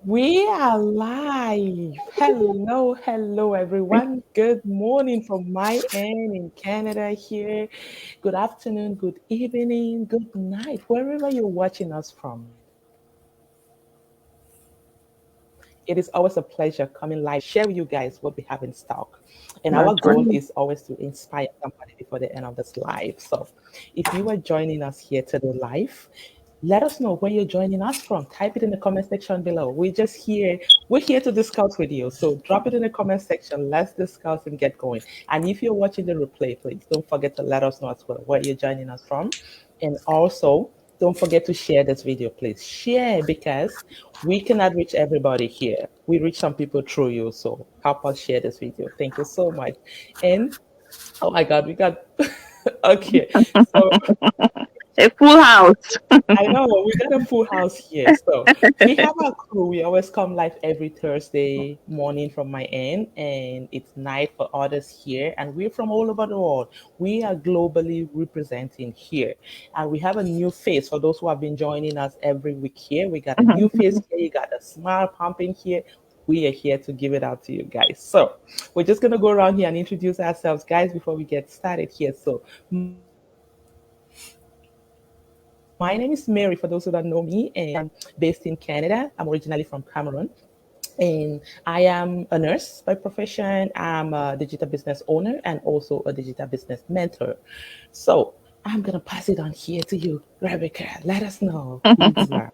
We are live. Hello, everyone. Good morning from my end in Canada here. Good afternoon, good evening, good night, wherever you're watching us from. It is always a pleasure coming live to share with you guys what we have in stock. And our goal is always That's to right. inspire somebody before the end of this live. So if you are joining us here today live, let us know where you're joining us from. Type it in the comment section below. We're here to discuss with you. So drop it in the comment section. Let's discuss and get going. And if you're watching the replay, please don't forget to let us know as well where you're joining us from. And also, don't forget to share this video, please. Share because we cannot reach everybody here. We reach some people through you. So help us share this video. Thank you so much. And oh my God, we got okay. So A full house. I know we got a full house here. So we have our crew. We always come live every Thursday morning from my end, and it's night for others here. And we're from all over the world. We are globally representing here. And we have a new face for those who have been joining us every week here. We got a new face here. You got a smile pumping here. We are here to give it out to you guys. So we're just gonna go around here and introduce ourselves, guys, before we get started here. So my name is Mary, for those who don't know me, and I'm based in Canada. I'm originally from Cameroon, and I am a nurse by profession. I'm a digital business owner and also a digital business mentor. So I'm gonna pass it on here to you, Rebecca. Let us know who you are.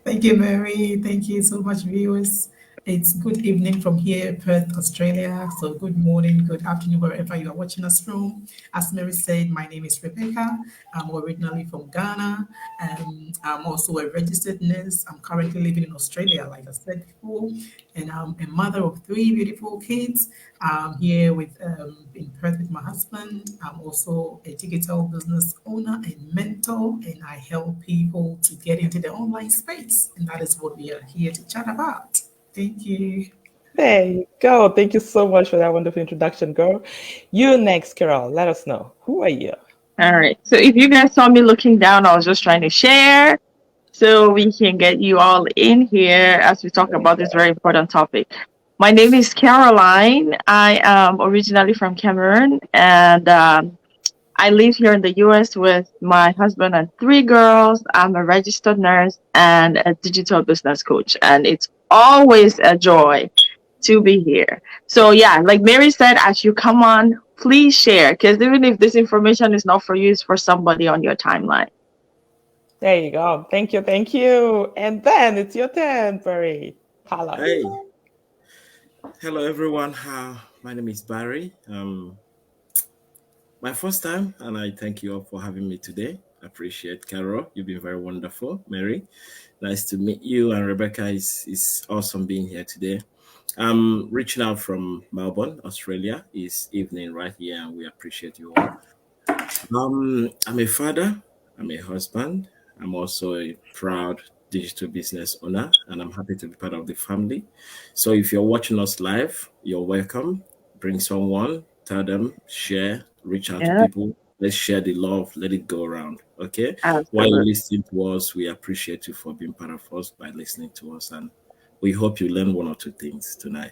Thank you, Mary. Thank you so much, viewers. It's good evening from here, Perth, Australia. So, good morning, good afternoon, wherever you are watching us from. As Mary said, my name is Rebecca. I'm originally from Ghana. I'm also a registered nurse. I'm currently living in Australia, like I said before. And I'm a mother of three beautiful kids. I'm here in Perth with my husband. I'm also a digital business owner and mentor, and I help people to get into the online space. And that is what we are here to chat about. Thank you. There you go. Thank you so much for that wonderful introduction, girl. You next, Carol. Let us know, who are you? All right. So if you guys saw me looking down, I was just trying to share so we can get you all in here as we talk about this very important topic. My name is Caroline. I am originally from Cameroon, and I live here in the US with my husband and three girls. I'm a registered nurse and a digital business coach, and it's always a joy to be here. So, yeah, like Mary said, as you come on, please share because even if this information is not for you, it's for somebody on your timeline. There you go. Thank you, thank you. And then it's your turn, Barry. Tell Hey, us. hello everyone. My name is Barry. My first time, and I thank you all for having me today. I appreciate Carol. You've been very wonderful. Mary, nice to meet you. And Rebecca is awesome being here today. I'm reaching out from Melbourne, Australia. It's evening right here, and we appreciate you all. I'm a father. I'm a husband. I'm also a proud digital business owner, and I'm happy to be part of the family. So if you're watching us live, you're welcome. Bring someone, tell them, share, reach out to Yeah, people. Let's share the love, let it go around. Okay. While you're absolutely. listening to us, we appreciate you for being part of us by listening to us. And we hope you learn one or two things tonight.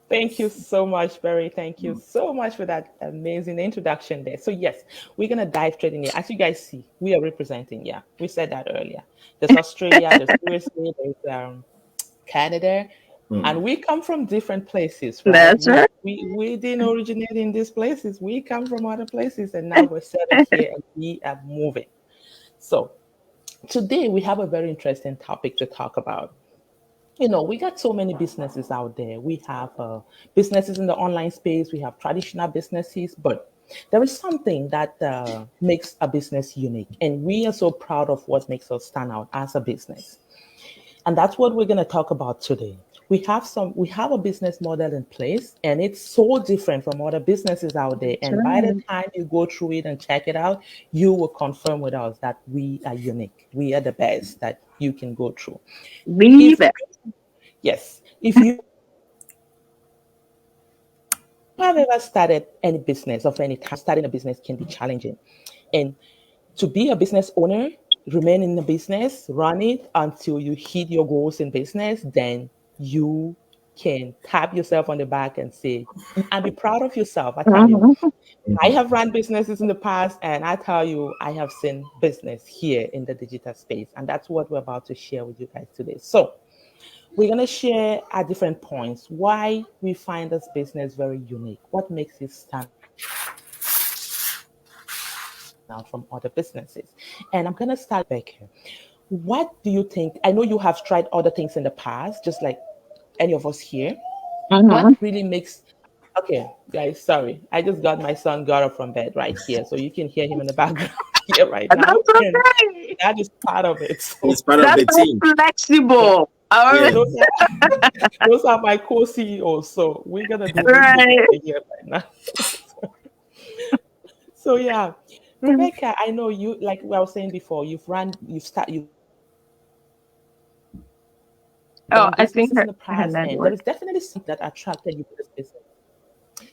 Thank you so much, Barry. Thank you so much for that amazing introduction there. So, yes, we're going to dive straight in here. As you guys see, we are representing, yeah, we said that earlier. There's Australia, there's USA, there's Canada, and Hmm. we come from different places, right? That's right. We didn't originate in these places. We come from other places, and now we're settled here and we are moving. So, today we have a very interesting topic to talk about. We got so many businesses out there. We have businesses in the online space, we have traditional businesses, but there is something that makes a business unique. And we are so proud of what makes us stand out as a business. And that's what we're going to talk about today. We have a business model in place, and it's so different from other businesses out there. That's And by the right. time you go through it and check it out, you will confirm with us that we are unique. We are the best that you can go through. Leave If it. Yes, if you have ever started any business of any kind, starting a business can be challenging. And to be a business owner, remain in the business, run it until you hit your goals in business, then you can tap yourself on the back and say, and be proud of yourself. I tell you, Mhm. I have run businesses in the past, and I tell you, I have seen business here in the digital space. And that's what we're about to share with you guys today. So, we're going to share at different points why we find this business very unique, what makes it stand out from other businesses. And I'm going to start with Rebecca. What do you think? I know you have tried other things in the past, just like any of us here. What really makes Mhm. Okay, guys, sorry. I just got my son got up from bed right here, so you can hear him in the background here right now, and That's that is okay. part of it. So It's part of That's the so team. yeah, flexible. those Yeah. are those are my co-CEOs. So we're gonna do this together Right. here right now. So yeah, Mhm. Rebecca, I know you like I was saying before, you've done businesses in the past, Oh, and I there is think definitely her something that network. attracted you to this business.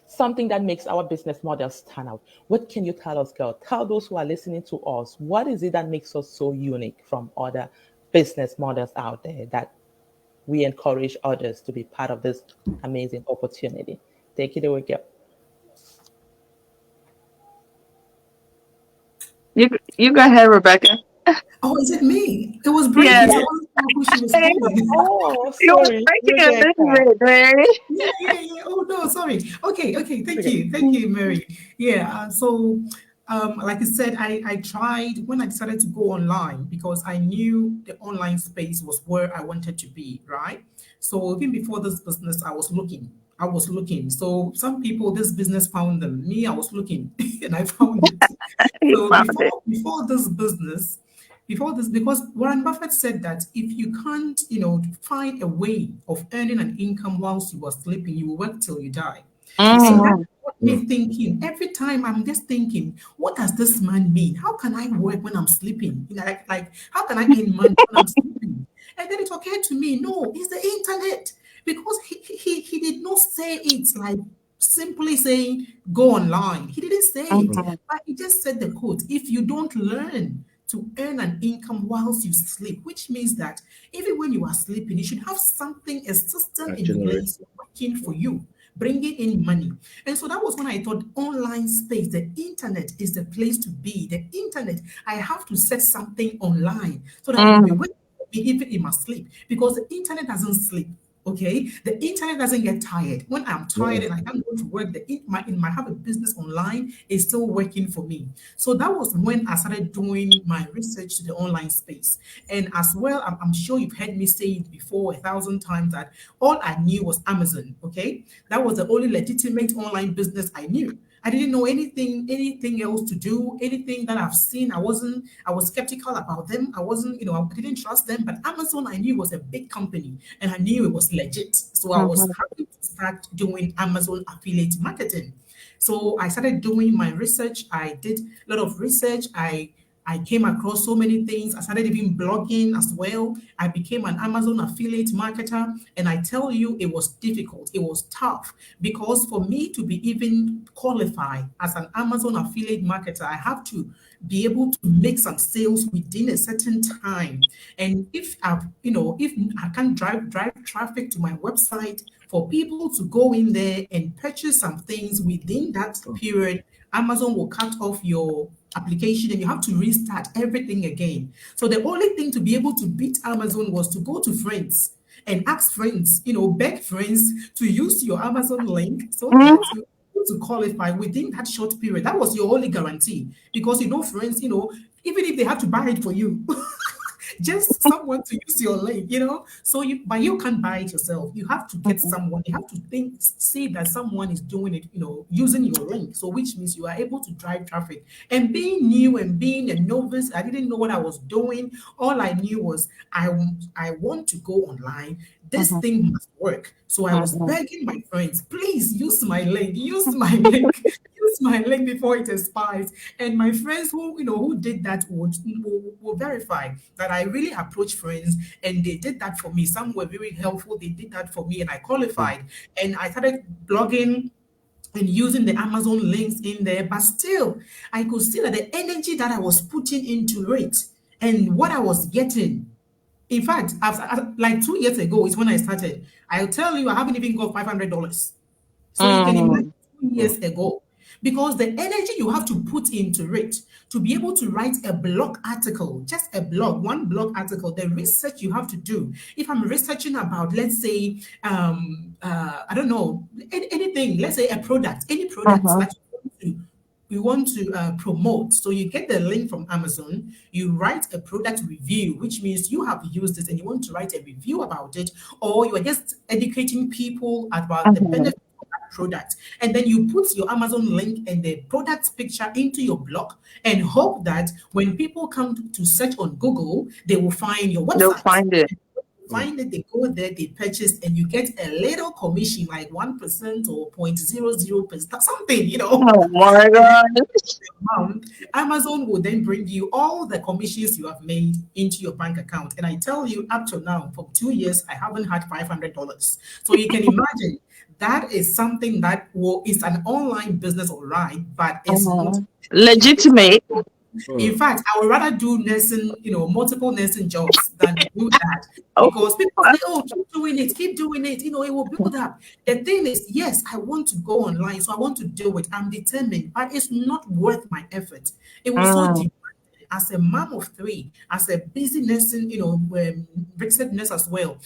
Something that makes our business model stand out. What can you tell us, girl? Tell those who are listening to us, what is it that makes us so unique from other business models out there that we encourage others to be part of this amazing opportunity? Take it away, girl. You go ahead, Rebecca. Oh, is it me? It was Yeah. breaking, so I wasn't sure who she was Hey, calling. Oh, you were sorry, breaking a little Rebecca. bit, Mary. Yeah. Oh no, sorry. Okay. It's Thank okay. you, thank you, Mary. Yeah. Like I said, I tried when I decided to go online because I knew the online space was where I wanted to be. Right. So even before this business, I was looking. I was looking. So some people, this business found them. Me, I was looking, and I found it. He So found it. before this, because Warren Buffett said that if you can't, find a way of earning an income whilst you are sleeping, you will work till you die. And that Mhm. got Mm. me thinking. Every time I'm just thinking, what does this man mean? How can I work when I'm sleeping? Like how can I earn money when I'm sleeping? And then it occurred to me, no, it's the internet. Because he did not say it like simply saying go online. He didn't say it, Mhm. but he just said the quote, if you don't learn to earn an income whilst you sleep, which means that even when you are sleeping, you should have something, a system That in place generates. working for you, bringing in money. And so that was when I thought online space, the internet is the place to be. The internet, I have to set something online so that it will be Mhm. working for me even in my sleep, because the internet doesn't sleep. Okay, the internet doesn't get tired. When I'm tired Mm. and I can't go to work, my have a business online is still working for me. So that was when I started doing my research to the online space. And as well, I'm sure you've heard me say it before 1,000 times that all I knew was Amazon. Okay, that was the only legitimate online business I knew. I didn't know anything else to do, anything that I've seen. I was skeptical about them. I wasn't, I didn't trust them. But Amazon, I knew was a big company and I knew it was legit. So I was Mhm. happy to start doing Amazon affiliate marketing. So I started doing my research. I did a lot of research. I came across so many things. I started even blogging as well. I became an Amazon affiliate marketer. And I tell you, it was difficult. It was tough because for me to be even qualified as an Amazon affiliate marketer, I have to be able to make some sales within a certain time. And if I can't drive traffic to my website for people to go in there and purchase some things within that period, Amazon will cut off your application and you have to restart everything again. So the only thing to be able to beat Amazon was to go to friends and ask friends, beg friends to use your Amazon link so Mhm. that you to qualify within that short period. That was your only guarantee because friends, even if they have to buy it for you, just someone to use your link, So but you can't buy it yourself. You have to get Mhm. someone. You have to see that someone is doing it, using your link. So which means you are able to drive traffic. And being new and being a novice, I didn't know what I was doing. All I knew was I want to go online. This Mhm. thing must work. So I was Mhm. begging my friends, please use my link, use my link, use my link before it expires. And my friends who did that will verify that I really approached friends and they did that for me. Some were very helpful. They did that for me and I Mm. qualified. And I started blogging and using the Amazon links in there. But still, I could see that the energy that I was putting into it And what I was getting, in fact, like 2 years ago is when I started. I'll tell you, I haven't even got $500. So you can imagine 2 years ago, because the energy you have to put into it to be able to write a blog article, just a blog, one blog article, the research you have to do. If I'm researching about, let's say, I don't know, anything, let's say a product, any products that you want to promote. So you get the link from Amazon, you write a product review, which means you have used it and you want to write a review about it, or you are just educating people about the benefits of that product. And then you put your Amazon link and the product picture into your blog and hope that when people come to search on Google, they will find your They'll website. find it. Find it, they go there, they purchase, and you get a little commission, like 1% or 0.00%, something, Oh my God. month. Amazon will then bring you all the commissions you have made into your bank account. And I tell you, up to now, for 2 years, I haven't had $500. So you can imagine that is something that is an online business, all right, but it's not. Legitimate. In fact, I would rather do nursing, multiple nursing jobs than do that, Oh, because people say, "Oh, keep doing it. It will build up." The thing is, yes, I want to go online, so I want to do it. I'm determined, but it's not worth my effort. It was so deep. As a mom of three, as a busy nursing, registered nurse as well,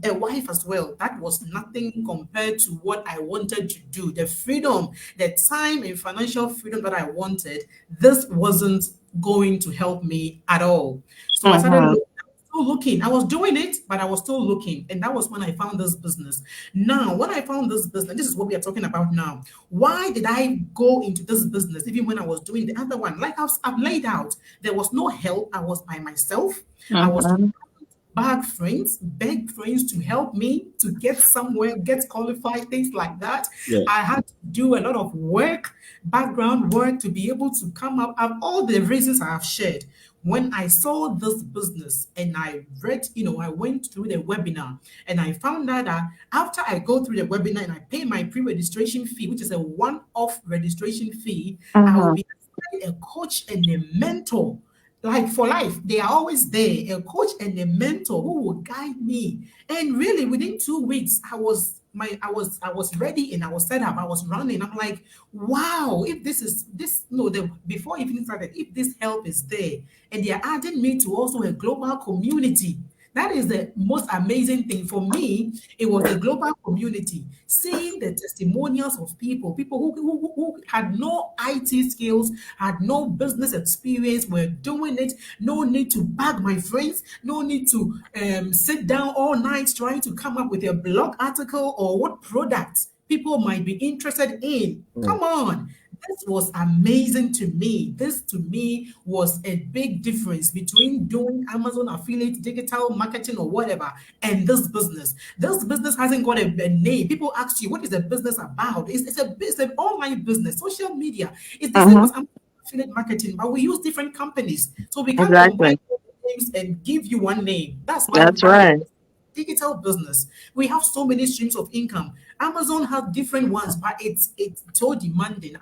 a wife as well, that was nothing compared to what I wanted to do. The freedom, the time and financial freedom that I wanted, this wasn't going to help me at all. So I started looking. I was doing it, but I was still looking. And that was when I found this business. Now, when I found this business, this is what we are talking about now. Why did I go into this business even when I was doing the other one? Like I've laid out, there was no help. I was by myself. I was beg friends to help me to get somewhere, get qualified, things like that. Yeah. I had to do a lot of work, background work, to be able to come up of all the reasons I have shared. When I saw this business and I read, I went through the webinar and I found out that after I go through the webinar and I pay my pre-registration fee, which is a one-off registration fee, I will be assigned a coach and a mentor, like for life. They are always there, a coach and a mentor who will guide me. And really, within 2 weeks, I was ready and I was set up. I was running. I'm like, wow, if this is this no the before even started, if this help is there, and they are adding me to also a global community. That is the most amazing thing for me. It was the global community, seeing the testimonials of people who had no IT skills, had no business experience, were doing it. No need to bag my friends, no need to sit down all night trying to come up with a blog article or what products people might be interested in. Come on. This was amazing to me. This to me was a big difference between doing Amazon affiliate, digital marketing, or whatever, and this business. This business hasn't got a name. People ask you, what is the business about? It's an online business, social media. It's the same as Amazon affiliate marketing, but we use different companies. So we can't combine Exactly. all the names and give you one name. That's why we That's have a right. digital business. We have so many streams of income. Amazon has different ones, but it's so demanding.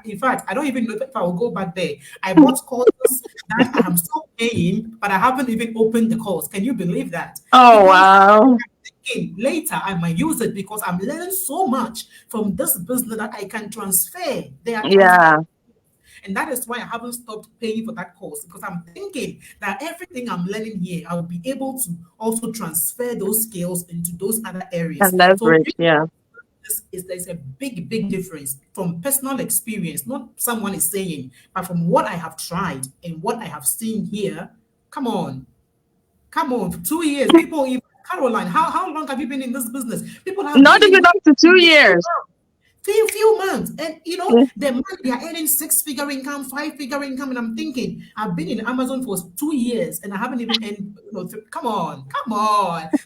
In fact, I don't even know if I will go back there. I bought courses that I am still paying, but I haven't even opened the course. Can you believe that? Oh, Because wow. later I might use it because I'm learning so much from this business that I can transfer. They are transfer. Yeah. And that is why I haven't stopped paying for that course, because I'm thinking that everything I'm learning here, I will be able to also transfer those skills into those other areas. And So leverage. Yeah. there's a big difference from personal experience, not someone is saying, but from what I have tried and what I have seen here. Come on, come on, for 2 years, people in Caroline, how long have you been in this business? People have Not been in even up to 2 years. few months, and the money they are earning six-figure income, five-figure income, and I'm thinking I've been in Amazon for 2 years and I haven't even earned. Come on.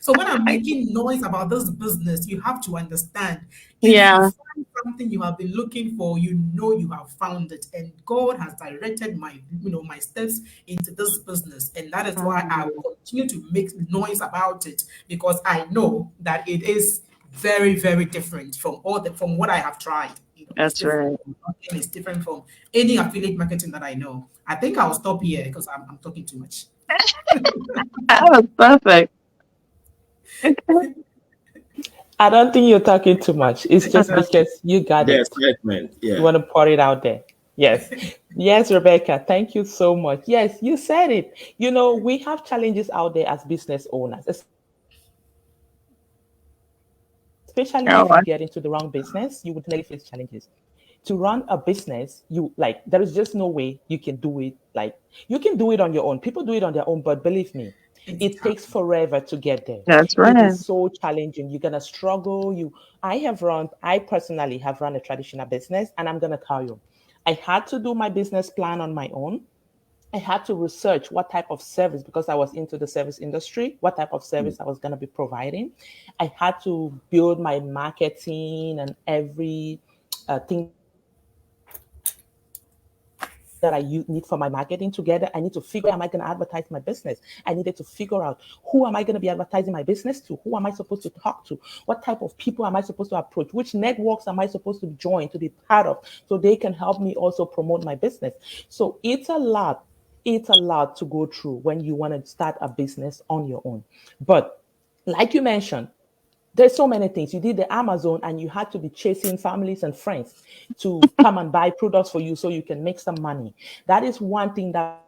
So when I'm making noise about this business, you have to understand. If you Yeah. find something you have been looking for, you know you have found it, and God has directed my steps into this business, and that is why I will continue to make noise about it, because I know that it is very, very different from what I have tried. It's That's different right. from marketing, it's different from any affiliate marketing that I know. I think I'll stop here because I'm talking too much. That was perfect. I don't think you're talking too much. It's just because you got The it. excitement. You Yeah. want to pour it out there. Yes. Yes, Rebecca, thank you so much. Yes, you said it. We have challenges out there as business owners, especially if you get into the wrong business, you would definitely face challenges. Oh, To run a business, there is just no way you can do it. You can do it on your own. People do it on their own, but believe me, it takes It's forever to get there. It is that's so right. challenging. You're gonna struggle. I personally have run a traditional business, and I'm gonna tell you, I had to do my business plan on my own. I had to research what type of service, because I was into the service industry, what type of service I was going to be providing. I had to build my marketing and every thing that I need for my marketing together. I need to figure out where am I going to advertise my business. I needed to figure out who am I going to be advertising my business to, who am I supposed to talk to, what type of people am I supposed to approach, which networks am I supposed to join to be part of, so they can help me also promote my business. So it's a lot to go through when you want to start a business on your own. But like you mentioned, there's so many things. You did the Amazon and you had to be chasing families and friends to come and buy products for you so you can make some money. That is one thing that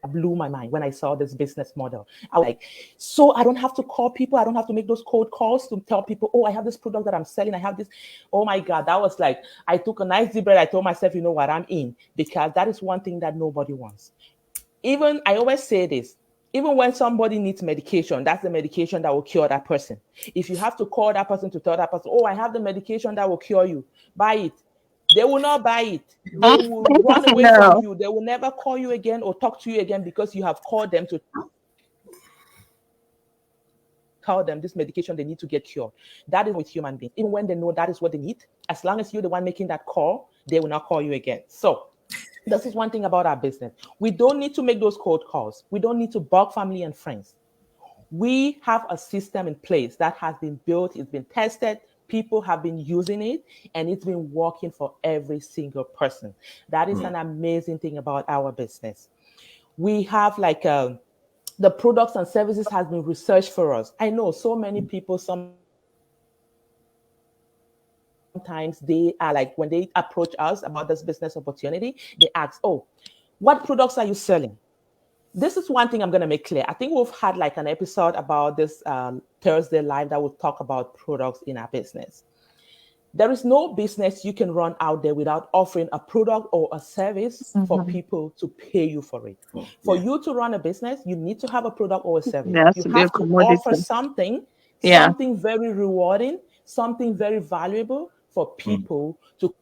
blew my mind when I saw this business model. I was like, so I don't have to call people, I don't have to make those cold calls to tell people, oh, I have this product that I'm selling, I have this. Oh my God, that was like, I took a nice deep breath. I told myself, you know what, I'm in, because that is one thing that nobody wants. Even I always say this, even when somebody needs medication, that's the medication that will cure that person. If you have to call that person to tell that person, oh, I have the medication that will cure you, buy it. They will not buy it. They will run away from you. They will never call you No. again or talk to you again because you have called them to tell them this medication they need to get cured. That is the same thing with human beings. Even when they know that is what they need, as long as you're the one making that call, they will not call you again. So this is one thing about our business. We don't need to make those cold calls. We don't need to bug family and friends. We have a system in place that has been built, it's been tested, people have been using it, and it's been working for every single person. That is an amazing thing about our business. We have the products and services has been researched for us. I know so many people sometimes they are like when they approach us about this business opportunity, they ask, oh, what products are you selling? This is one thing I'm going to make clear. I think we've had like an episode about this Thursday live that will talk about products in our business. There is no business you can run out there without offering a product or a service for people to pay you for it. For you Mhm. to run a business, you need to have a Oh, product yeah. or a service. You have to offer something, There has to be a something very commodity. rewarding, Yeah. something very valuable for people to Mm.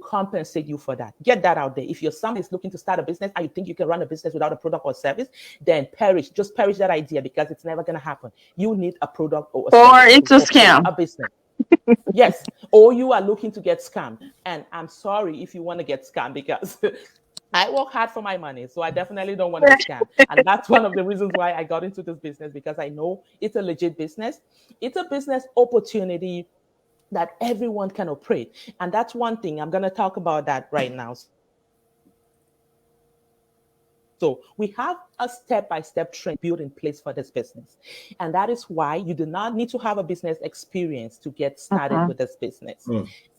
compensate you for that. Get that out there. If you're somebody that is looking to start a business and you think you can run a business without a product or a service, then perish. Just perish that idea because it's never going to happen. You need a product or a service to operate a business. Or it's a scam. Yes, or you are looking to get scammed. And I'm sorry if you want to get scammed because I work hard for my money, so I definitely don't want to get scammed. And that's one of the reasons why I got into this business because I know it's a legit business. It's a business opportunity that everyone can operate. And that's one thing I'm going to talk about that right now. So we have a step-by-step training built in place for this business. And that is why you do not need to have a business experience to get started with this business.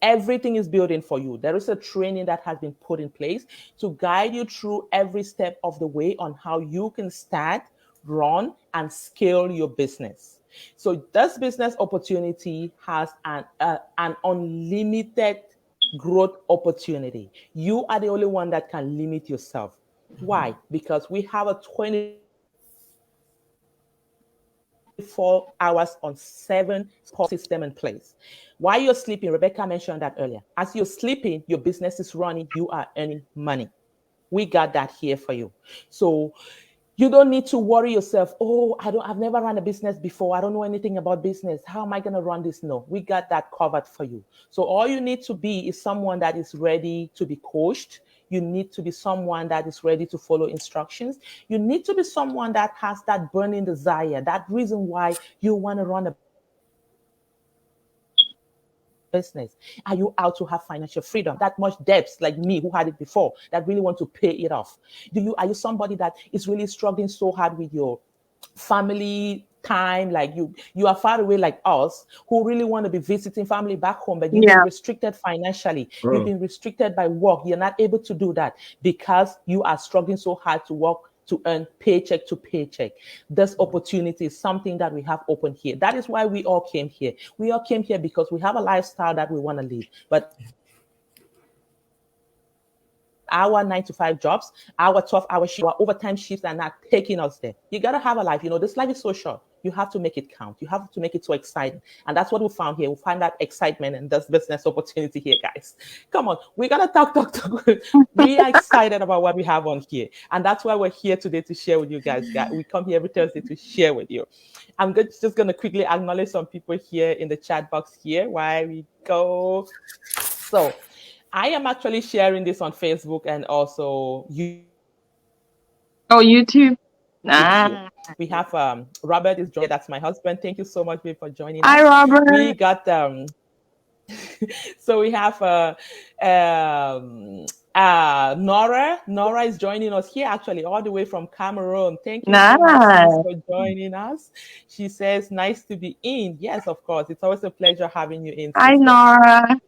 Everything is built in for you. There is a Mhm. training that has been Mm. put in place to guide you through every step of the way on how you can start, run, and scale your business. So this business opportunity has an unlimited growth opportunity. You are the only one that can limit yourself. Why? Because we have a 24 hours on 7 support system in place. While you're sleeping, Rebecca mentioned that earlier. As you're sleeping, your business is running, you are earning money. We got that here for you. So you don't need to worry yourself. Oh, I've never run a business before. I don't know anything about business. How am I going to run this? No, we got that covered for you. So all you need to be is someone that is ready to be coached. You need to be someone that is ready to follow instructions. You need to be someone that has that burning desire, that reason why you want to run a business. And that's one thing I'm going to make clear. business? Are you out to have financial freedom? That much debts like me who had it before that really want to pay it off? Are you somebody that is really struggling so hard with your family time, like you are far away like us who really want to be visiting family back home, but you've been Yeah. restricted financially, you've Oh, been restricted by work, you're not able to do that because you are struggling so hard to work to earn paycheck to paycheck. This opportunity is something that we have open here. That is why we all came here. We all came here because we have a lifestyle that we want to live, but our 9 to 5 jobs, our 12-hour shift, our overtime shifts are not taking us there. You got to have a life. This life is so short. You have to make it count. You have to make it so exciting. And that's what we found here. We find that excitement and this business opportunity here, guys. Come on. We got to talk. We are excited about what we have on here. And that's why we're here today to share with you guys. We come here every Thursday to share with you. I'm just going to quickly acknowledge some people here in the chat box here while we go. So I am actually sharing this on Facebook and also Oh, YouTube. YouTube. Ah. We have Robert is joining. That's my husband. Thank you so much, babe, for joining Hi, us. We Robert. got so we have Nora. Nora is joining us here actually all the way from Cameroon. Thank you so much, sis, Nice. for joining us. She says, nice to be in. Yes, of course. It's always a pleasure having you in, Hi, sister. Nora.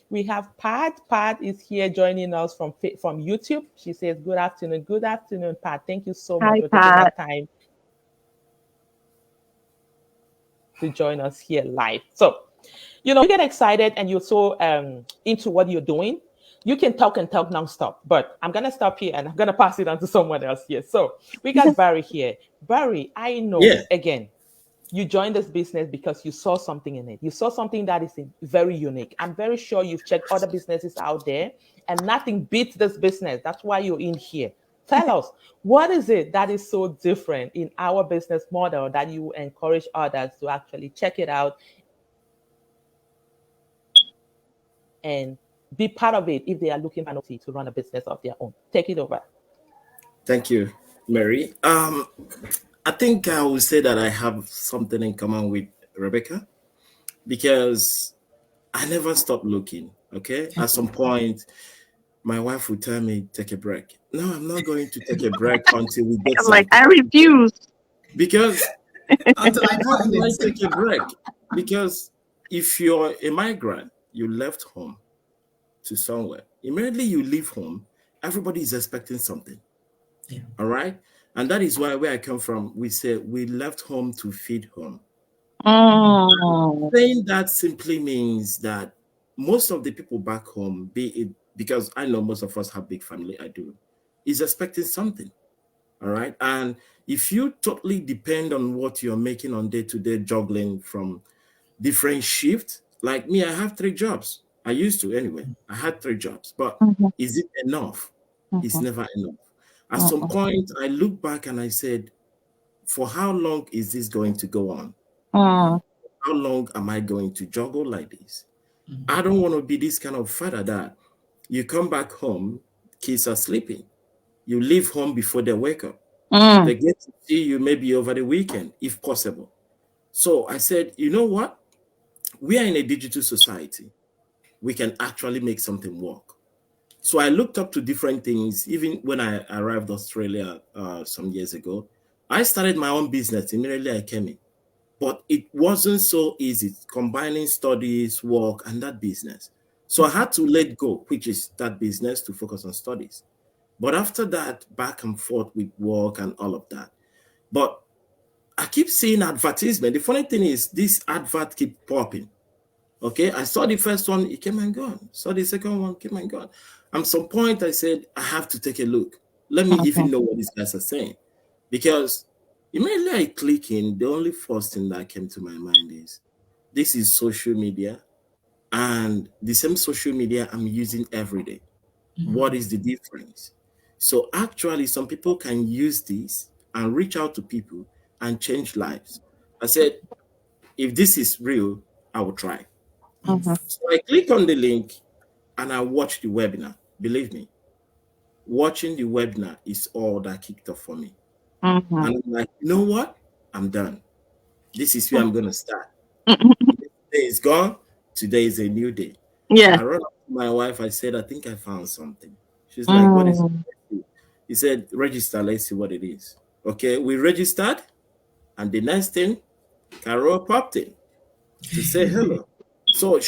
We have Pat. Pat is here joining us from YouTube. She says, good afternoon. Good afternoon, Pat. Thank you so much Hi, for taking Pat. that time to join us here live. So, you get excited and you're so into what you're doing. You can talk and talk nonstop, but I'm going to stop here and I'm going to pass it on to someone else here. So we got Barry here. Barry, I know, yeah. again, you joined this business because you saw something in it. You saw something that is very unique. I'm very sure you've checked other businesses out there and nothing beats this business. That's why you're in here. Tell us, what is it that is so different in our business model that you encourage others to actually check it out and be part of it if they are looking for to run a business of their own? Take it over. Thank you, Mary. I think I will say that I have something in common with Rebecca because I never stopped looking. Okay. At some point, my wife would tell me, take a break. No, I'm not going to take a break until we get I'm like, something. I Okay? refuse. Because Until I how find do I it. take a break? Because if you're a migrant, you left home to somewhere. Immediately you leave home, everybody is expecting something. Yeah. All right. And that is why where I come from, we say we left home to feed home. Mm. Saying that simply means that most of the people back home, be it because I know most of us have big family, I do, is expecting something. All right. And if you totally depend on what you're making on day-to-day juggling from different shifts, like me, I have 3 jobs. I used to anyway. I had 3 jobs, but Mhm, is it enough? It's mhm, never enough. At some mhm, point, I look back and I said, for how long is this going to go on? mm, How long am I going to juggle like this? I Mhm. don't want to be this kind of father that you come back home, kids are sleeping. You leave home before they wake up. mm, They get to see you maybe over the weekend, if possible. So I said, you know what? We are in a digital society. We can actually make something work. So I looked up to different things. Even when I arrived Australia some years ago, I started my own business immediately I came in. But it wasn't so easy combining studies, work, and that business. So I had to let go, which is that business, to focus on studies. But after that, back and forth with work and all of that. But I keep seeing advertisement. The funny thing is, this advert keep popping. Okay, I saw the first one, it came and gone. Saw the second one, came and gone. At some point, I said, I have to take a look. Let me mhm, even know what these guys are saying. Because immediately I click in, the only first thing that came to my mind is this is social media, and the same social media I'm using every day. What is the difference? So actually, some people can use this and reach out to people and change lives. I said, if this is real, I will try. mhm, So I click on the link and I watch the webinar. Believe me, watching the webinar is all that kicked off for me. mhm, And I'm like, you know what? I'm done. This is where I'm going to start. mhm, Yesterday is gone. today is a new day. So Yeah. I run up to my wife. I said, I think I found something. She's like, what is Mm. it? He said, register. Let's see what it is. Okay, we registered. And the next thing, Carol popped in to say hello. So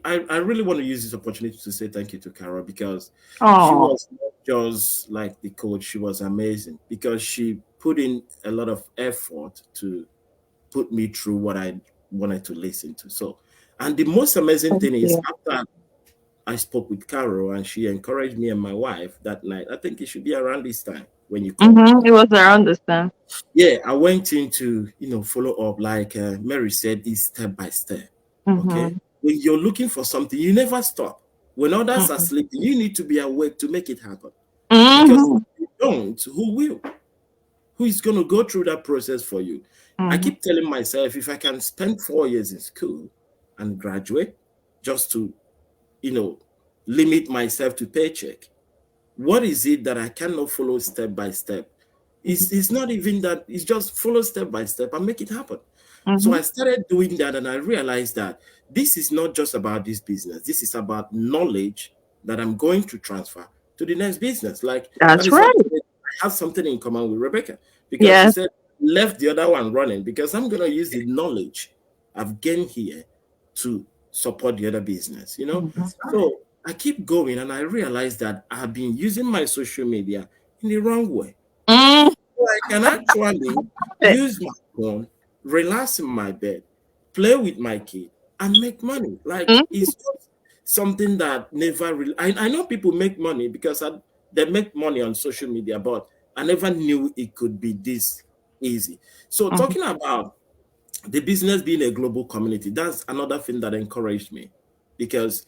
I really want to use this opportunity to say thank you to Carol because she Oh, was not just like the coach, she was amazing because she put in a lot of effort to put me through what I wanted to listen to. So, and the most amazing thank thing is you. after I spoke with Carol and she encouraged me and my wife that night, I think it should be around this time when you called. Mm-hmm. It was around this time. Yeah, I went into, follow up, like Mary said, is step by step. Okay. Mm-hmm. When you're looking for something, you never stop. When others are Mm-hmm. sleeping, you need to be awake to make it happen. Because Mm-hmm. if you don't, who will? Who is going to go through that process for you? I Mm-hmm. keep telling myself if I can spend 4 years in school and graduate just to, you know, limit myself to paycheck, what is it that I cannot follow step by step? It's not even that, it's just follow step by step and make it happen. So Mm-hmm. I started doing that and I realized that this is not just about this business. This is about knowledge that I'm going to transfer to the next business. Like that That's is why right. I have something in common with Rebecca because she Yes. said left the other one running because I'm going to use the knowledge I've gained here to support the other business, Mm-hmm. That's right. So I keep going and I realize that I've been using my social media in the wrong way. Mm. So I can actually use my phone, relax in my bed, play with my kid, and make money. Like Mm. it's just something that never really. I know people make money because they make money on social media, but I never knew it could be this easy. So Mhm. talking about the business being a global community, that's another thing that encouraged me because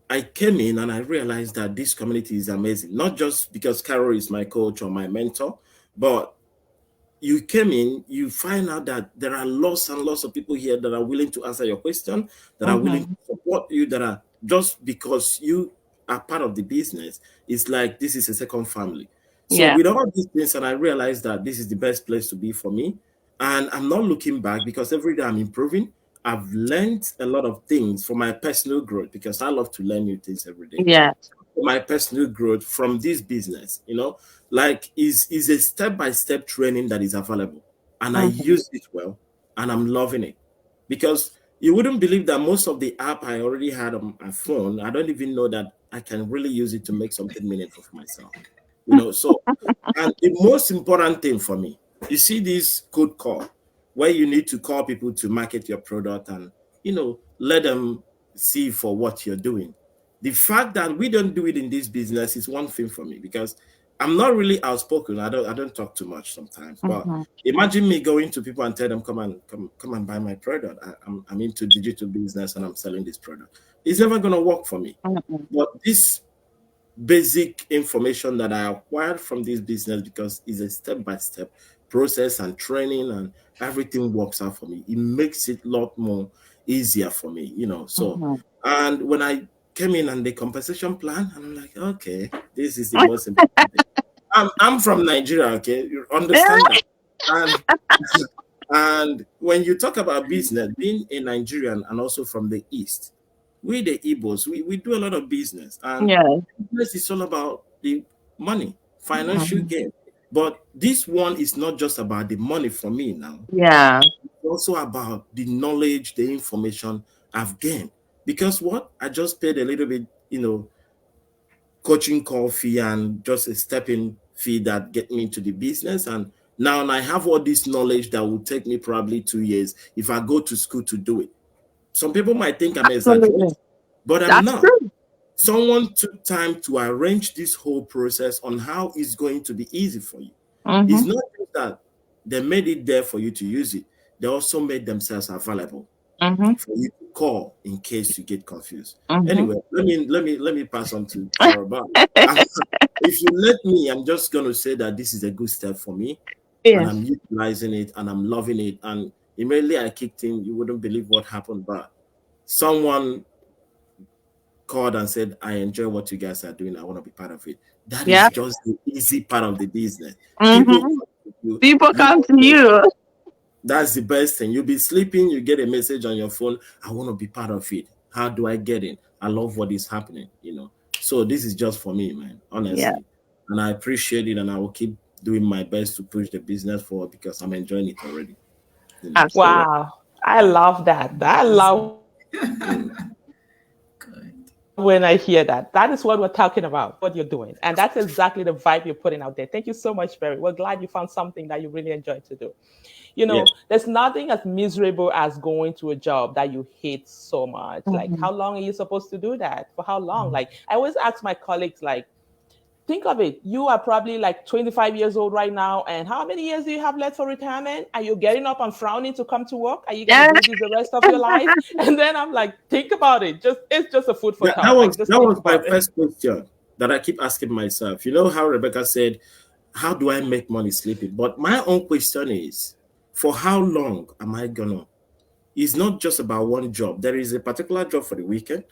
I came in and I realized that this community is amazing. Not just because Carol is my coach or my mentor, but you came in, you find out that there are lots and lots of people here that are willing to answer your question, that are willing to Mhm. support you, that are just because you are part of the business. It's like this is a second family. So Yeah. with all these things, and I realized that this is the best place to be for me. And I'm not looking back because every day I'm improving. I've learned a lot of things for my personal growth because I love to learn new things every day Yes. my personal growth from this business, like is a step-by-step training that is available. And I Mhm. use it well and I'm loving it. Because you wouldn't believe that most of the app I already had on my phone, I don't even know that I can really use it to make something meaningful for myself. So and the most important thing for me, you see this code call where you need to call people to market your product and let them see for what you're doing. The fact that we don't do it in this business is one thing for me because I'm not really outspoken. I don't talk too much sometimes. But Mhm. imagine me going to people and tell them come and buy my product. I'm into digital business and I'm selling this product. It's never gonna work for me. Mhm. But this basic information that I acquired from this business because it's a step-by-step process and training and everything works out for me. It makes it a lot more easier for me. So Mhm. and when I came in and the compensation plan, I'm like, okay, this is the most important thing. I'm from Nigeria, okay? You understand that. And and when you talk about business, being a Nigerian and also from the East, we the Igbos, we do a lot of business. And Yeah. business is all about the money, financial Mhm. gain. But this one is not just about the money for me now. Yeah. It's also about the knowledge, the information I've gained. Because what? I just paid a little bit, coaching call fee and just a stepping fee that get me into the business. And now I have all this knowledge that will take me probably 2 years if I go to school to do it. Some people might think I'm Absolutely. exaggerating, but I'm That's not. true. Someone took time to arrange this whole process on how it's going to be easy for you. It's Mhm. not just that they made it there for you to use it, they also made themselves available Mhm. for you to call in case you get confused. Mhm. Anyway, let me pass on to Carol. But if you let me, I'm just gonna say that this is a good step for me, and I'm Yes. utilizing it and I'm loving it. And immediately I kicked in, you wouldn't believe what happened, but someone called and said, I enjoy what you guys are doing. I want to be part of it. That is Yeah. just the easy part of the business. People Mhm. come to you, People you come don't to know. you. That's the best thing. You'll be sleeping, you get a message on your phone. I want to be part of it. How do I get in? I love what is happening, you know. So this is just for me, man, Yeah, honestly. And I appreciate it, and I will keep doing my best to push the business forward because I'm enjoying it already, you know. absolutely. Wow. I love that. I love when I hear that. Mm. That is what we're talking about. What you're doing. And that's exactly the vibe you're putting out there. Thank you so much, Barry. We're glad you found something that you really enjoy to do. There's nothing as miserable as going to Yeah. a job that you hate so much. Like, how long are you supposed to do that? For how long? Mhm. Like, I always ask my colleagues, like, think of it. You are probably like 25 years old right now. And how many years do you have left for retirement? Are you getting up and frowning to come to work? Are you going to do this the rest of your life? Yeah, And then I'm like, think about it. It's just a food for thought. Like, just think about it. That was my first question that I keep asking myself. You know how Rebecca said, how do I make money sleeping? But my own question is, for how long am I gonna? It's not just about one job. There is a particular job for the weekend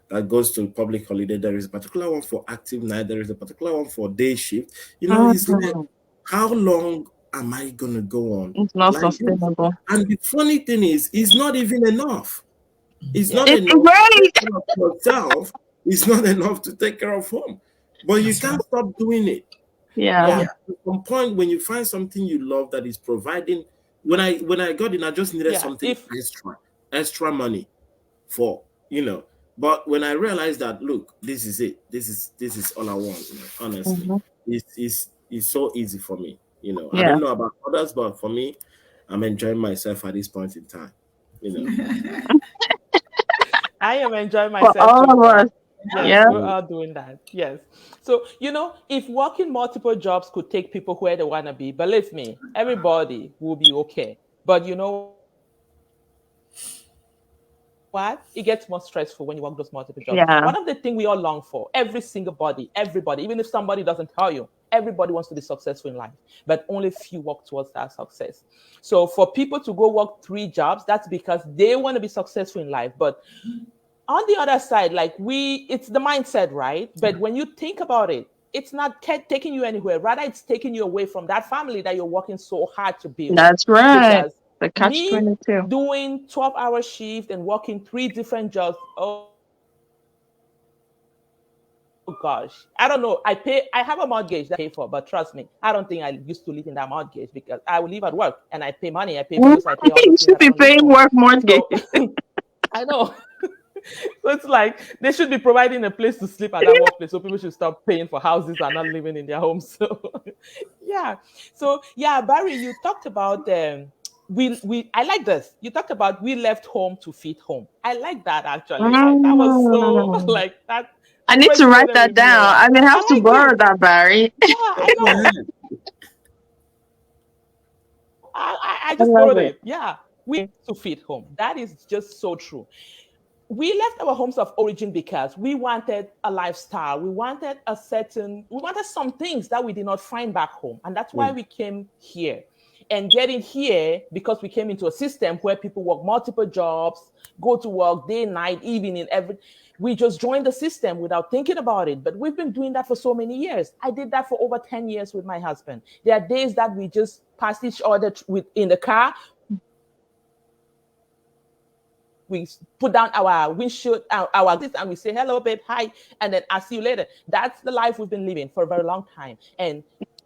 that goes to public holiday. There is a particular one for active night. There is a particular one for day shift. You know, it's like, mhm. how long am I gonna go on It's not like this? sustainable. And the funny thing is, it's not even enough. It's Yeah. not It's enough to very, take care of yourself. It's not enough to take care of home. But you That's right. can't stop doing it. yeah. But Yeah. Yeah. at some point, when you find something you love that is providing, when I got in, I just needed Yeah. something extra money for, you know. But when I realized that, look, this is it. This is all I want. You know, honestly, Hmm. it's so easy for me. You know, I Yeah. don't know about others, but for me, I'm enjoying myself at this point in time. You know. I am enjoying For myself all too, of us. bro. Yeah. Yes, Yeah. we're Mm. all doing that. Yes. So, if working multiple jobs could take people where they want to be, believe me, everybody will be okay. But you know what? It gets more stressful when you work those multiple jobs. One of the things we all long for, every single body, Yeah. everybody, even if somebody doesn't tell you, everybody wants to be successful in life. But only few work towards that success. So for people to go work three jobs, that's because they want to be successful in life. But on the other side, like it's the mindset, right? But when you think about it, it's not taking you anywhere. Rather, it's taking you away from that family that you're working so hard to build. Because That's right. me The catch doing 22. 12-hour shift and working three different jobs, oh gosh, I don't know. I have a mortgage that I pay for, but trust me, I don't think I used to live in that mortgage because I will live at work and I pay money, I pay bills, I pay all those things that I don't live home. So You should be paying work mortgage. I know. So it's like they should be providing a place to sleep at that workplace. So people should stop paying for houses and not living in their homes. So yeah. So yeah, Barry, you talked about we I like this. You talked about we left home to feed home. I like that actually. That was so Mm. like that I need to write resonated that with me a down. lot. I may have to I borrow agree. that, Barry. Yeah, I Go know. ahead. I I just love borrowed it. it. Yeah. We to feed home. That is just so true. We left our homes of origin because we wanted a lifestyle. We wanted some things that we did not find back home. And that's why Mm. we came here. And getting here, because we came into a system where people work multiple jobs, go to work day, night, evening, we just joined the system without thinking about it. But we've been doing that for so many years. I did that for over 10 years with my husband. There are days that we just passed each other in the car. We put down our windshield, our glasses, and we say, hello, babe, hi. And then I'll see you later. That's the life we've been living for a very long time. And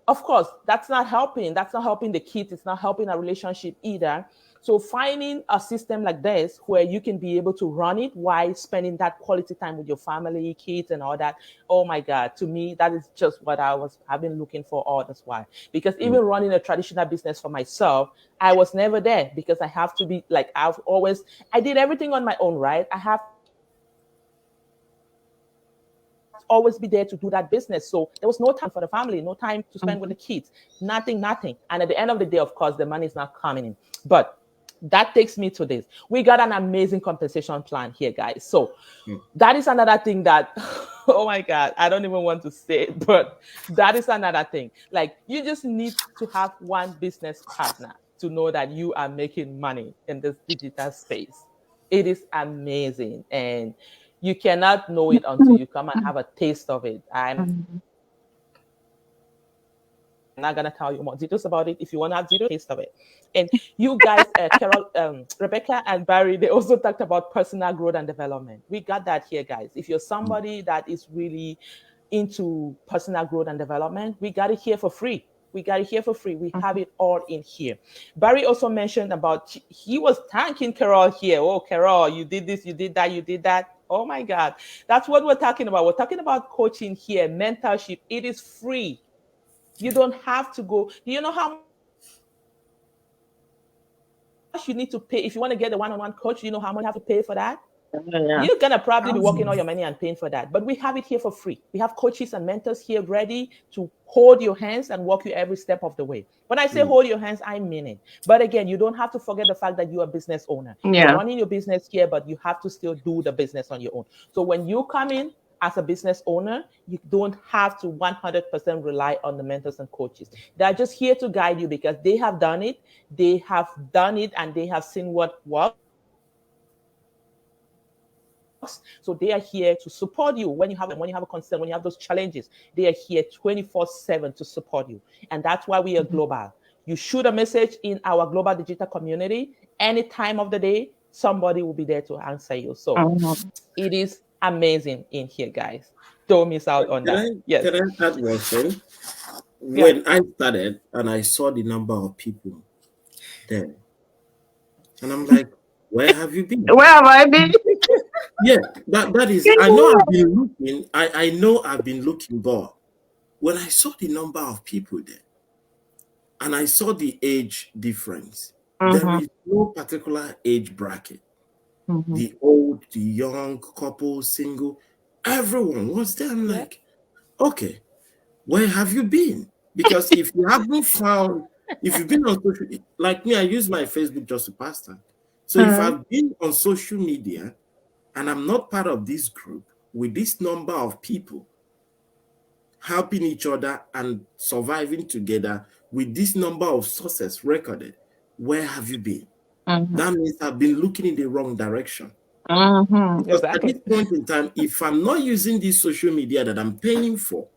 of course, that's not helping. That's not helping the kids. It's not helping our relationship either. So finding a system like this where you can be able to run it while spending that quality time with your family, kids, and all that. Oh my God, to me, that is just what I've been looking for all this while. Because Mm. even running a traditional business for myself, I was never there because I have to be like I did everything on my own, right? I have to always be there to do that business. So there was no time for the family, no time to spend with the kids, nothing, nothing. And at the end of the day, of course, the money is not coming in. But that takes me to this. We got an amazing compensation plan here, guys. So that is another thing that, oh my God, I don't even want to say it, but that is another thing. Like, you just need to have one business partner to know that you are making money in this digital space. It is amazing. And you cannot know it until you come and have a taste of it. And Mhm. I can tell you, I'm not gonna tell you more details about it. If you want to have details, taste of it. And you guys, Carol, Rebecca, and Barry, they also talked about personal growth and development. We got that here, guys. If you're somebody that is really into personal growth and development, we got it here for free. We got it here for free. We have it all in here. Barry also mentioned about he was thanking Carol here. Oh, Carol, you did this, you did that, you did that. Oh my God. That's what we're talking about. We're talking about coaching here, mentorship. It is free. You don't have to go. Do you know how much you need to pay? If you want to get the one-on-one coach, you know how much you have to pay for that? You're gonna probably be working all your money and paying for that. Yeah. But we have it here for free. Thousands. We have coaches and mentors here ready to hold your hands and walk you every step of the way. When I say hold your hands, I mean it. But again, you don't have to forget the fact that you're a business owner. You're running your business here, but you Yeah. have to still do the business on your own. So when you come in as a business owner, you don't have to 100% rely on the mentors and coaches. They're just here to guide you because they have done it. And they have seen what works. So they are here to support you when you have a concern, when you have those challenges. They are here 24/7 to support you. And that's why we are global. You shoot a message in our global digital community any time of the day, somebody will be there to answer you. So it is Mhm. amazing in here, guys. Don't miss out on that. Yes. Can I add one thing? Yeah. When I started and I saw the number of people there, and I'm like, where have you been? Where have I been? Yeah, that is, I know I've been looking, I know I've been looking, but when I saw the number of people there and I saw the age difference, there Mm-hmm. is no particular age bracket. Mm-hmm. The old, the young, couple, single, everyone was there. I'm Yeah. like, okay, where have you been? Because if you haven't found, if you've been on social, like me, I use my Facebook just to pass time. So if I've been on social media and I'm not part of this group with this number of people helping each other and surviving together with this number of sources recorded, where have you been? Mm-hmm. That means I've been looking in the wrong direction. Mm-hmm. Because at Exactly. this point in time, if I'm not using this social media that I'm paying for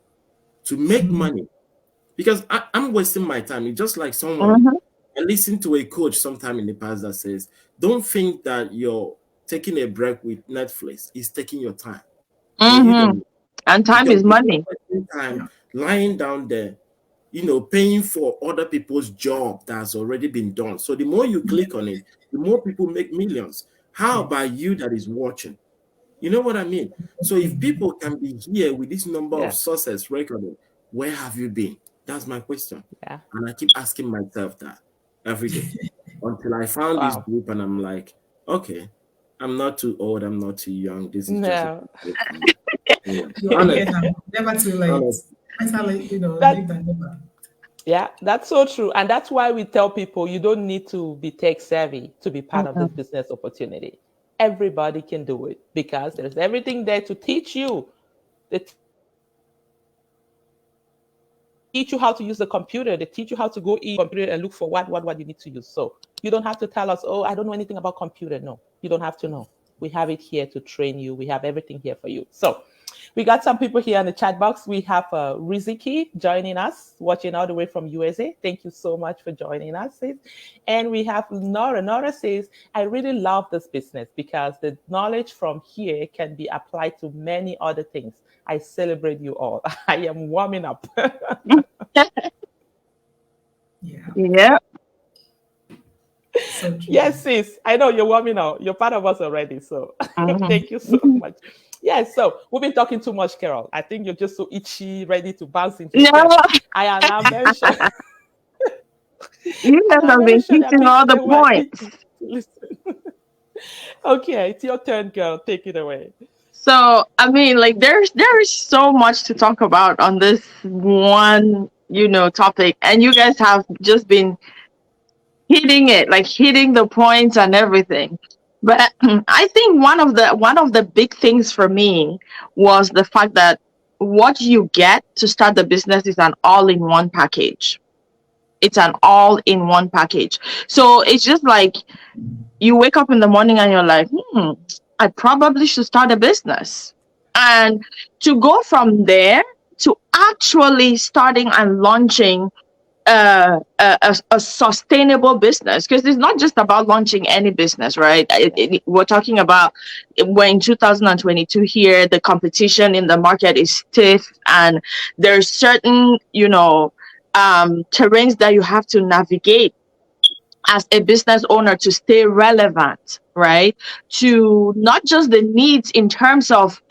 to make money, because I'm wasting my time. It's just like someone, Mm-hmm. I listened to a coach sometime in the past that says, don't think that you're taking a break with Netflix is taking your time. But you Mm-hmm. don't, And time because is you're money. wasting time Yeah. lying down there, paying for other people's job that's already been done. So the more you click on it, the more people make millions. How about you that is watching? You know what I mean? So if people can be here with this number of Yeah. sources recorded, where have you been? That's my question. Yeah. And I keep asking myself that every day until I found this Wow. group and I'm like, okay, I'm not too old, I'm not too young. This is just a No. yeah. You are here Honestly, now. Never too late. honestly. Better late, That late than never. Yeah, that's so true. And that's why we tell people you don't need to be tech savvy to be part of this Mm-hmm. business opportunity. Everybody can do it because there's everything there to teach you. They teach you how to use the computer. They teach you how to go in your computer and look for what you need to use. So you don't have to tell us, oh, I don't know anything about computer. No, you don't have to know. We have it here to train you. We have everything here for you. So we got some people here in the chat box. We have Riziki joining us, watching all the way from USA. Thank you so much for joining us, sis. And we have Nora. Nora says, I really love this business because the knowledge from here can be applied to many other things. I celebrate you all. I am warming up. Yeah. Yeah. So true. Yes, sis. I know you're warming up. You're part of us already. So Mm-hmm. thank you so much. Yes, so we've been talking too much, Carol. I think you're just so itchy, ready to bounce into No, steps. I am now mentioned. you guys And I have never been sure there are hitting all people the there who are points. itching to listen. Okay, it's your turn, girl. Take it away. So I mean, like, there is so much to talk about on this one, topic, and you guys have just been hitting it, like hitting the points and everything. But I think one of the big things for me was the fact that what you get to start the business is an all-in-one package. It's an all-in-one package. So it's just like you wake up in the morning and you're like, I probably should start a business. And to go from there to actually starting and launching a sustainable business, because it's not just about launching any business, right? We're talking about, we're in 2022 here, the competition in the market is stiff, and there's certain, terrains that you have to navigate as a business owner to stay relevant, right? To not just the needs in terms of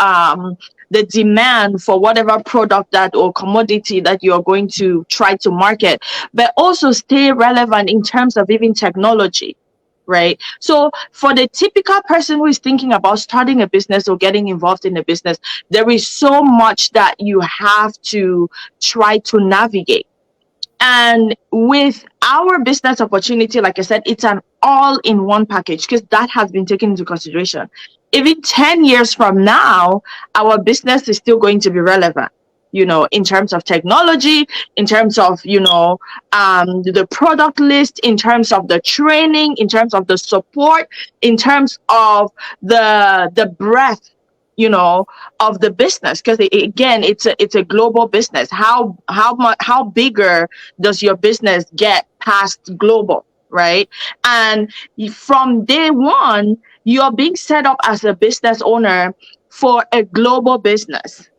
the demand for whatever product that or commodity that you're going to try to market, but also stay relevant in terms of even technology, right? So for the typical person who is thinking about starting a business or getting involved in a business, there is so much that you have to try to navigate. And with our business opportunity, like I said, it's an all-in-one package, because that has been taken into consideration. Even 10 years from now, our business is still going to be relevant, in terms of technology, in terms of, the product list, in terms of the training, in terms of the support, in terms of the breadth, of the business, because again, it's a global business. How bigger does your business get past global, right? And from day one, you're being set up as a business owner for a global business.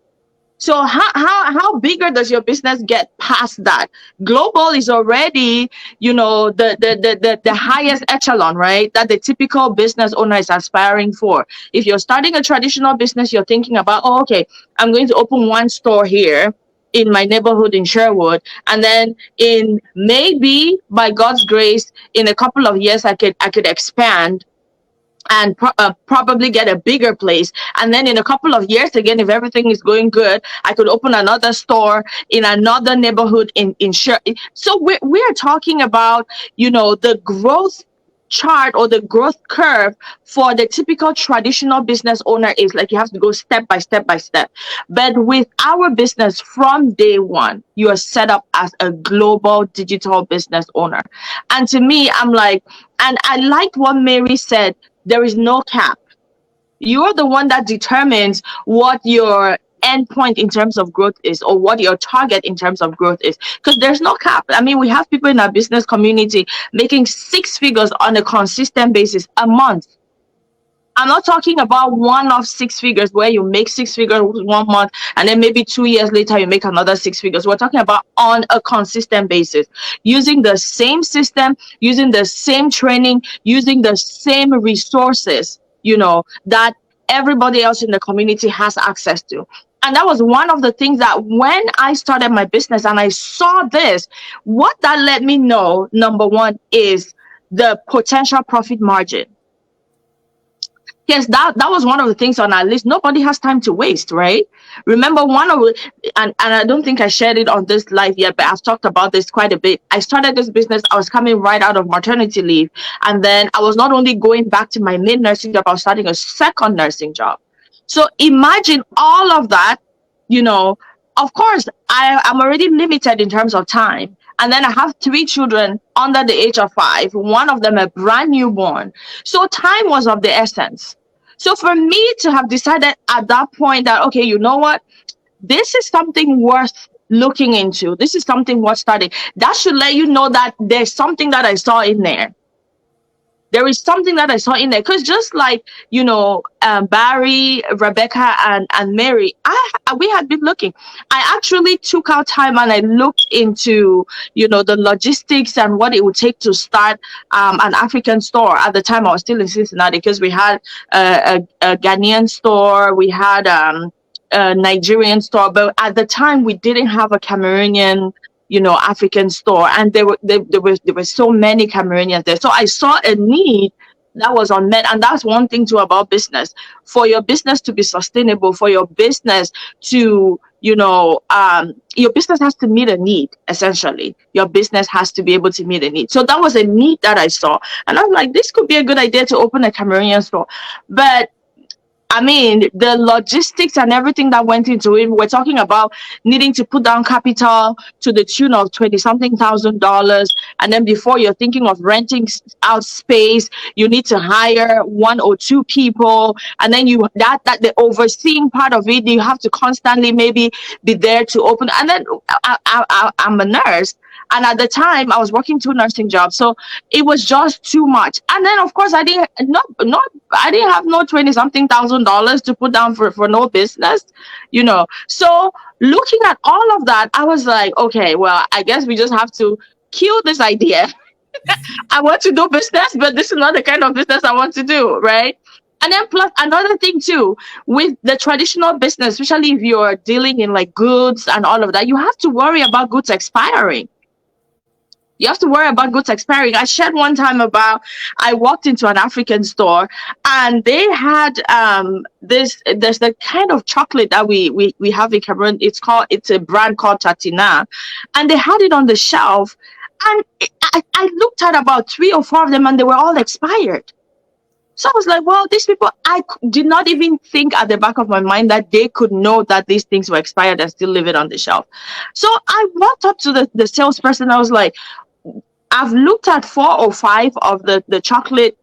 So how bigger does your business get past that? Global is already, the highest echelon, right? That the typical business owner is aspiring for. If you're starting a traditional business, you're thinking about, oh, okay, I'm going to open one store here in my neighborhood in Sherwood, and then in maybe by God's grace, in a couple of years, I could expand and probably get a bigger place. And then in a couple of years, again, if everything is going good, I could open another store in another neighborhood in So we're talking about, the growth chart or the growth curve for the typical traditional business owner is like, you have to go step by step by step. But with our business, from day one, you are set up as a global digital business owner. And to me, I'm like, and I liked what Mary said, there is no cap. You're the one that determines what your end point in terms of growth is, or what your target in terms of growth is, because there's no cap. I mean, we have people in our business community making 6 figures on a consistent basis a month. I'm not talking about one-off 6 figures where you make 6 figures 1 month and then maybe 2 years later you make another 6 figures. We're talking about on a consistent basis, using the same system, using the same training, using the same resources, that everybody else in the community has access to. And that was one of the things that when I started my business and I saw this, what that let me know, number one, is the potential profit margin. Yes, that was one of the things on our list. Nobody has time to waste, right? Remember, and I don't think I shared it on this live yet, but I've talked about this quite a bit. I started this business, I was coming right out of maternity leave. And then I was not only going back to my main nursing job, I was starting a second nursing job. So imagine all of that, of course, I'm already limited in terms of time. And then I have 3 children under the age of 5, one of them a brand newborn. So time was of the essence. So for me to have decided at that point that, okay, you know what, this is something worth looking into. This is something worth studying. That should let you know that there's something that I saw in there. There is something that I saw in there, because just like, Barry, Rebecca, and Mary, we had been looking. I actually took out time and I looked into, the logistics and what it would take to start an African store. At the time, I was still in Cincinnati, because we had a Ghanaian store, we had a Nigerian store, but at the time we didn't have a Cameroonian African store, and there were so many Cameroonians there. So I saw a need that was unmet, and that's one thing too about business. For your business to be sustainable, for your business to your business has to meet a need. Essentially, your business has to be able to meet a need. So that was a need that I saw, and I'm like, this could be a good idea to open a Cameroonian store. But I mean, the logistics and everything that went into it, we're talking about needing to put down capital to the tune of $20-something thousand. And then before you're thinking of renting out space, you need to hire 1 or 2 people. And then that the overseeing part of it, you have to constantly maybe be there to open. And then I'm a nurse. And at the time, I was working 2 nursing jobs, so it was just too much. And then, of course, I didn't have no 20-something thousand to put down for no business, So looking at all of that, I was like, okay, well, I guess we just have to kill this idea. I want to do business, but this is not the kind of business I want to do, right? And then plus another thing too, with the traditional business, especially if you're dealing in like goods and all of that, you have to worry about goods expiring. You have to worry about goods expiring. I shared one time about I walked into an African store and they had there's the kind of chocolate that we have in Cameroon. It's a brand called Tatina, and they had it on the shelf, and I looked at about 3 or 4 of them and they were all expired. So I was like, well, these people, did not even think at the back of my mind that they could know that these things were expired and still leave it on the shelf. So I walked up to the salesperson. I was like, I've looked at 4 or 5 of the chocolate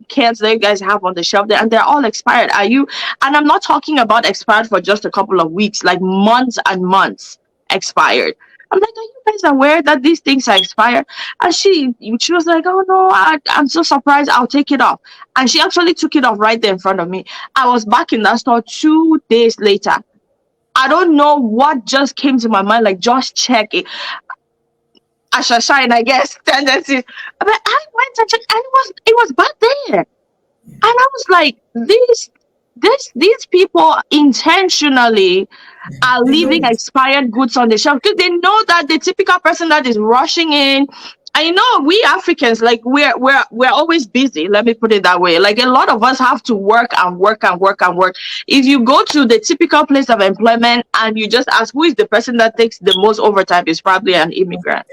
cans that you guys have on the shelf there, and they're all expired. Are you? And I'm not talking about expired for just a couple of weeks, like months and months expired. I'm like, are you guys aware that these things are expired? And she was like, oh no, I'm so surprised. I'll take it off. And she actually took it off right there in front of me. I was back in that store 2 days later. I don't know what just came to my mind, like just check it. I shall shine, I guess, tendencies. But I went and checked, and it was back there. And I was like, these people intentionally are leaving expired goods on the shelf because they know that the typical person that is rushing in. I know we Africans, like we're always busy. Let me put it that way. Like a lot of us have to work and work and work and work. If you go to the typical place of employment and you just ask who is the person that takes the most overtime, is probably an immigrant.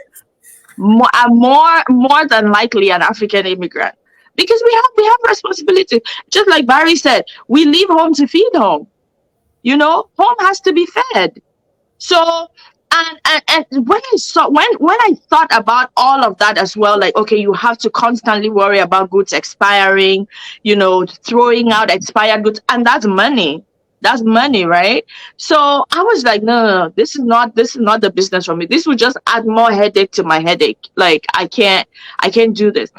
More than likely an African immigrant, because we have responsibility. Just like Barry said, we leave home to feed home. Home has to be fed. So and when I thought about all of that as well, like, okay, you have to constantly worry about goods expiring, throwing out expired goods, and that's money. That's money, right? So I was like, no, this is not the business for me. This would just add more headache to my headache. Like I can't do this.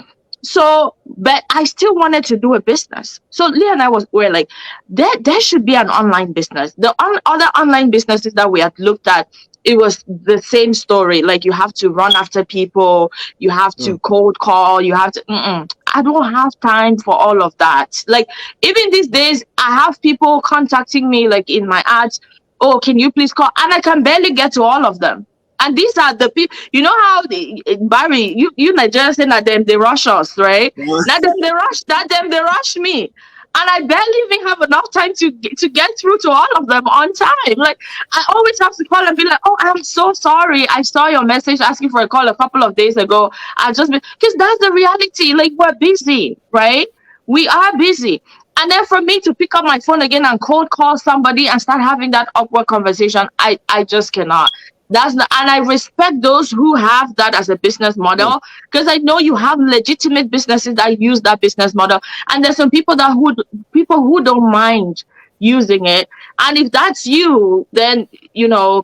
So, but I still wanted to do a business. So Leah and I were like, there should be an online business. The other online businesses that we had looked at, it was the same story. Like you have to run after people, you have to cold call, you have to. I don't have time for all of that. Like even these days, I have people contacting me like in my ads. Oh, can you please call? And I can barely get to all of them. And these are the people, how Barry, you Nigerians say that they rush us, right? That they rush me. And I barely even have enough time to get through to all of them on time. Like I always have to call and be like, oh, I'm so sorry. I saw your message asking for a call a couple of days ago. I've just been, because that's the reality. Like we're busy, right? We are busy. And then for me to pick up my phone again and cold call somebody and start having that awkward conversation, I just cannot. And I respect those who have that as a business model, because I know you have legitimate businesses that use that business model, and there's some people who don't mind using it. And if that's you, then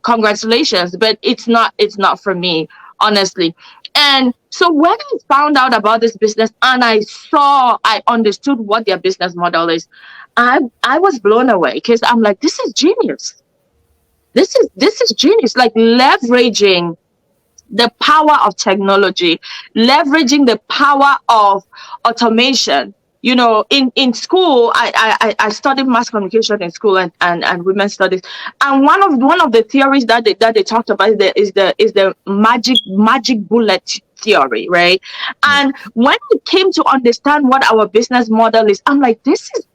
congratulations. But it's not for me, honestly. And so when I found out about this business and I understood what their business model is, I was blown away, because I'm like, this is genius. This is genius, like leveraging the power of technology, leveraging the power of automation. In school, I studied mass communication in school and women's studies. And one of the theories that they talked about is the magic bullet theory, right? And when it came to understand what our business model is, I'm like, this is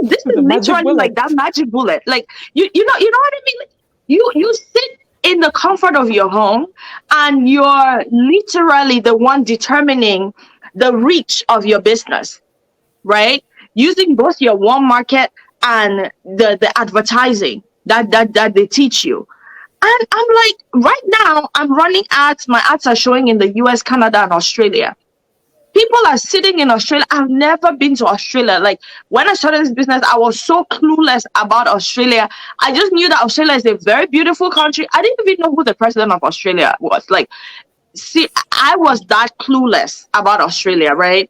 literally like that magic bullet. Like you know what I mean? Like, you sit in the comfort of your home and you're literally the one determining the reach of your business, right? Using both your warm market and the advertising that they teach you. And I'm like, right now I'm running ads. My ads are showing in the US, Canada, and Australia. People are sitting in Australia. I've never been to Australia. Like when I started this business, I was so clueless about Australia. I just knew that Australia is a very beautiful country. I didn't even know who the president of Australia was. Like see, I was that clueless about Australia, right?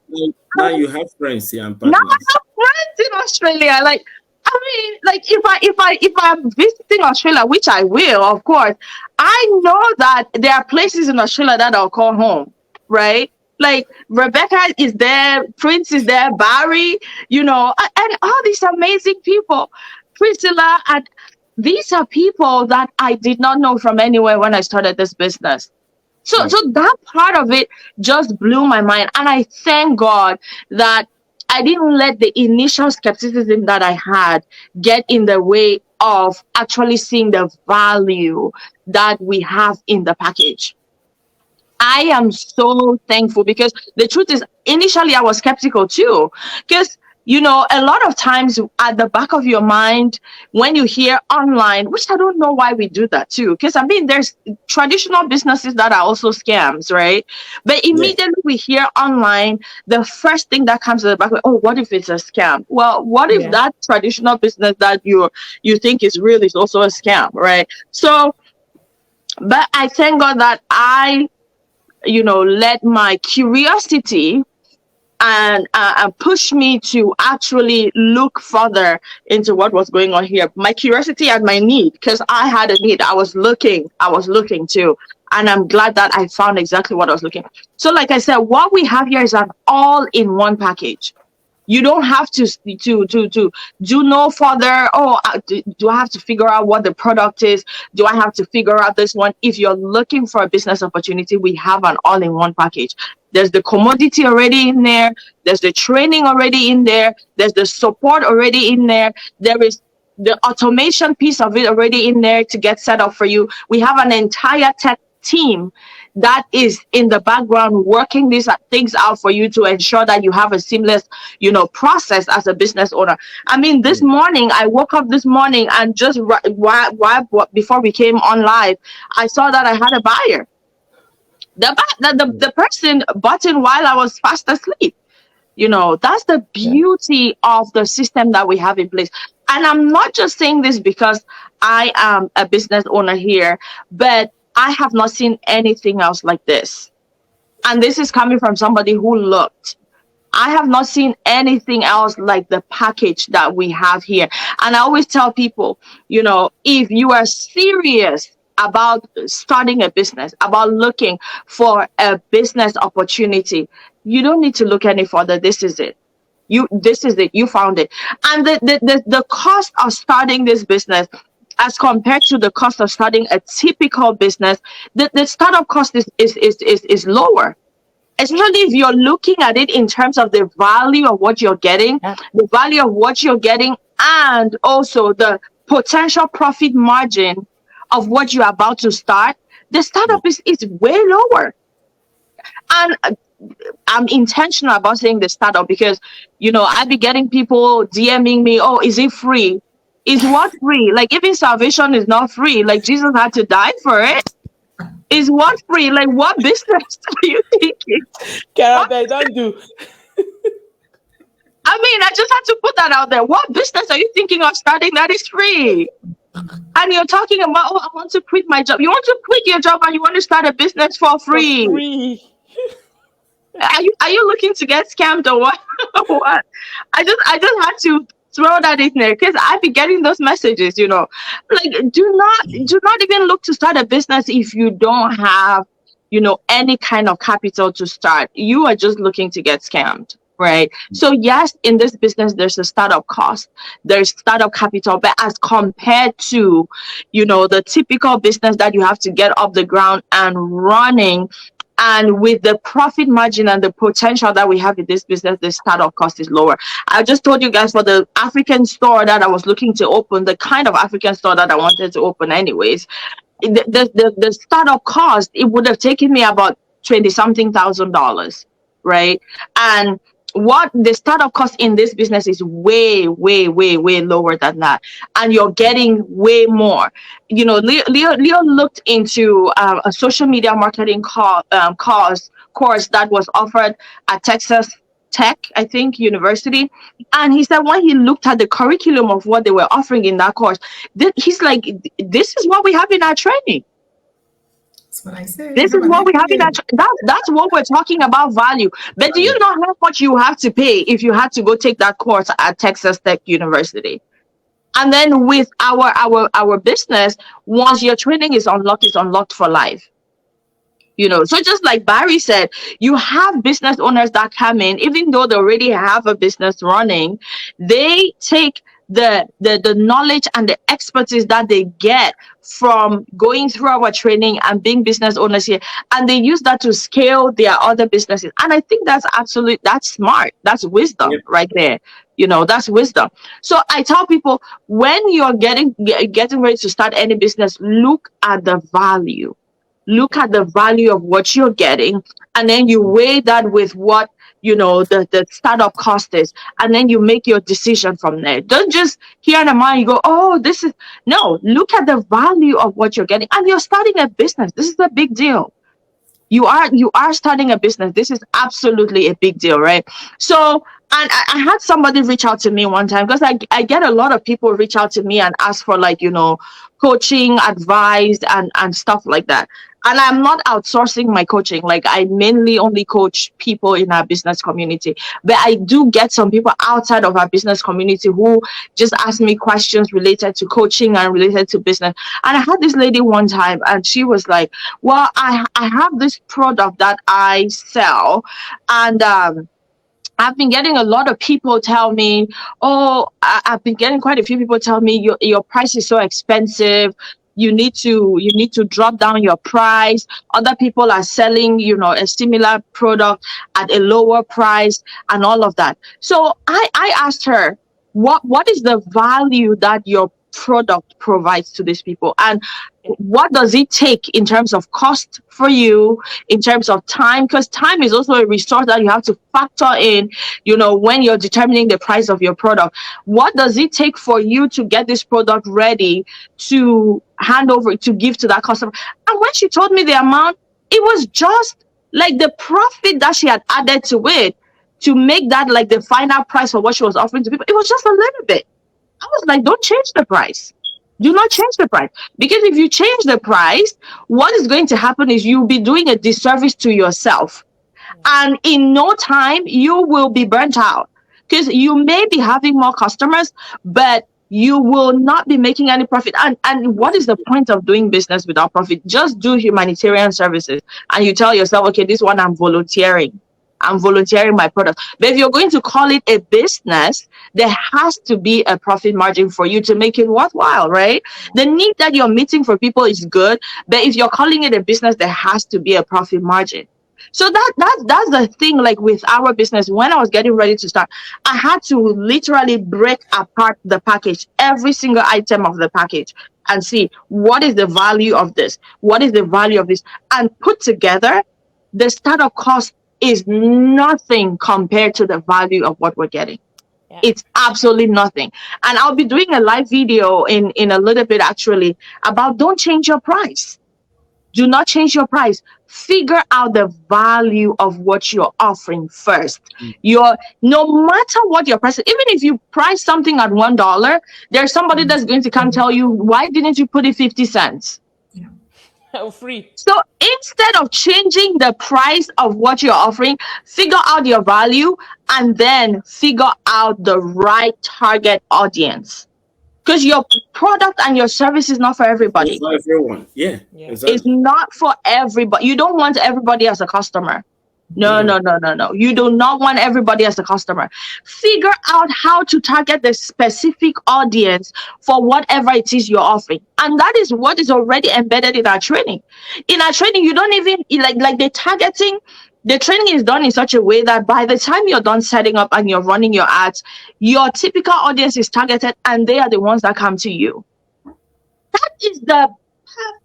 Now you have friends here and Now I partners. have friends in Australia. Like, I mean, like if I'm visiting Australia, which I will, of course, I know that there are places in Australia that I'll call home, right? Like Rebecca is there, Prince is there, Barry, and all these amazing people, Priscilla, and these are people that I did not know from anywhere when I started this business. So that part of it just blew my mind. And I thank God that I didn't let the initial skepticism that I had get in the way of actually seeing the value that we have in the package. I am so thankful because the truth is, initially I was skeptical too. Because, a lot of times at the back of your mind, when you hear online, which I don't know why we do that too. Because I mean, there's traditional businesses that are also scams, right? But Yes. immediately we hear online, the first thing that comes to the back, oh, what if it's a scam? Well, what if Yeah. that traditional business that you think is real is also a scam, right? So, but I thank God that I let my curiosity and push me to actually look further into what was going on here. My curiosity and my need, because I had a need. I was looking too. And I'm glad that I found exactly what I was looking. So, like I said, what we have here is an all-in-one package. You don't have to do no further. Oh, do I have to figure out what the product is? Do I have to figure out this one? If you're looking for a business opportunity, we have an all-in-one package. There's the commodity already in there. There's the training already in there. There's the support already in there. There is the automation piece of it already in there to get set up for you. We have an entire tech team that is in the background working these things out for you to ensure that you have a seamless, process as a business owner. I mean, this morning, I woke up this morning and just before we came on live, I saw that I had a buyer. The person bought in while I was fast asleep. That's the Yeah. beauty of the system that we have in place. And I'm not just saying this because I am a business owner here, but I have not seen anything else like this. And this is coming from somebody who looked. I have not seen anything else like the package that we have here. And I always tell people, if you are serious about starting a business, about looking for a business opportunity, you don't need to look any further. This is it. This is it. You found it. And the cost of starting this business as compared to the cost of starting a typical business, the startup cost is lower, especially if you're looking at it in terms of the value of what you're getting, Yeah. the value of what you're getting, and also the potential profit margin of what you're about to start. The startup is way lower. And I'm intentional about saying the startup because, I be getting people DMing me, oh, is it free? Is what free? Like, even salvation is not free. Like, Jesus had to die for it. Is what free? Like, what business are you thinking? Carabel, don't do. I mean, I just had to put that out there. What business are you thinking of starting that is free? And you're talking about, oh, I want to quit my job. You want to quit your job and you want to start a business for For free. free. Are you looking to get scammed or what? What? I just had to throw that in there because I've been getting those messages, like do not even look to start a business if you don't have, any kind of capital to start. You are just looking to get scammed. Right. So yes, in this business, there's a startup cost, there's startup capital, but as compared to, the typical business that you have to get off the ground and running, and with the profit margin and the potential that we have in this business, the startup cost is lower. I just told you guys for the African store that I was looking to open, the kind of African store that I wanted to open anyways, the startup cost, it would have taken me about 20 something $1,000, right? And what the startup cost in this business is way, way, way, way lower than that. And you're getting way more. Leo looked into a social media marketing course that was offered at Texas Tech, I think, University. And he said when he looked at the curriculum of what they were offering in that course, he's like, this is what we have in our training. That's what I say. This is Have a what nice we have in day. that's what we're talking about, value. But do you Value. know how much you have to pay if you had to go take that course at Texas Tech University? And then with our business, once your training is unlocked, it's unlocked for life. So just like Barry said, you have business owners that come in, even though they already have a business running, they take the knowledge and the expertise that they get from going through our training and being business owners here, and they use that to scale their other businesses. And I think that's smart. That's wisdom Yep. right there. That's wisdom. So I tell people, when you're getting ready to start any business, look at the value. Look at the value of what you're getting, and then you weigh that with what the startup cost is, and then you make your decision from there. Don't just hear in the mind, you go, oh, this is no. Look at the value of what you're getting, and you're starting a business. This is a big deal. You are starting a business. This is absolutely a big deal, right? So, and I had somebody reach out to me one time, because I get a lot of people reach out to me and ask for, like, coaching advice and stuff like that. And I'm not outsourcing my coaching. Like, I mainly only coach people in our business community, but I do get some people outside of our business community who just ask me questions related to coaching and related to business. And I had this lady one time, and she was like, well, I have this product that I sell, and I've been getting a lot of people tell me, oh, I've been getting quite a few people tell me your price is so expensive. You need to drop down your price. Other people are selling, a similar product at a lower price and all of that. So I asked her, what is the value that your product provides to these people, and what does it take in terms of cost for you, in terms of time, because time is also a resource that you have to factor in, when you're determining the price of your product. What does it take for you to get this product ready to hand over, to give to that customer? And when she told me the amount, it was just like the profit that she had added to it to make that like the final price for what she was offering to people. It was just a little bit. I was like, don't change the price. Do not change the price. Because if you change the price, what is going to happen is you'll be doing a disservice to yourself. And in no time, you will be burnt out. Because you may be having more customers, but you will not be making any profit. And what is the point of doing business without profit? Just do humanitarian services. And you tell yourself, okay, this one I'm volunteering my product. But if you're going to call it a business, there has to be a profit margin for you to make it worthwhile, right? The need that you're meeting for people is good, but if you're calling it a business, there has to be a profit margin. So that's the thing. Like with our business, when I was getting ready to start, I had to literally break apart the package, every single item of the package, and see what is the value of this, what is the value of this, and put together the startup cost is nothing compared to the value of what we're getting. Yeah. It's absolutely nothing. And I'll be doing a live video in a little bit actually about don't change your price. Do not change your price. Figure out the value of what you're offering first. No matter what your price is, even if you price something at $1, there's somebody that's going to come tell you, why didn't you put it 50 cents? Free. So instead of changing the price of what you're offering, figure out your value and then figure out the right target audience. Because your product and your service is not for everybody. It's not everyone. Yeah. Exactly. It's not for everybody. You don't want everybody as a customer. No. You do not want everybody as a customer. Figure out how to target the specific audience for whatever it is you're offering. And that is what is already embedded in our training. In our training, you don't even like the targeting. The training is done in such a way that by the time you're done setting up and you're running your ads, your typical audience is targeted and they are the ones that come to you. That is the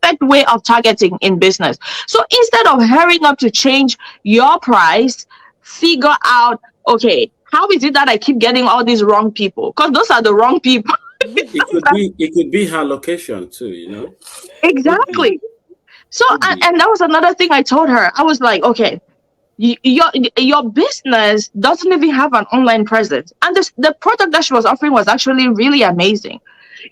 perfect way of targeting in business. So instead of hurrying up to change your price, figure out, okay, how is it that I keep getting all these wrong people? Because those are the wrong people. It could be her location too, Exactly. So and that was another thing I told her. I was like, okay, your business doesn't even have an online presence, and the product that she was offering was actually really amazing.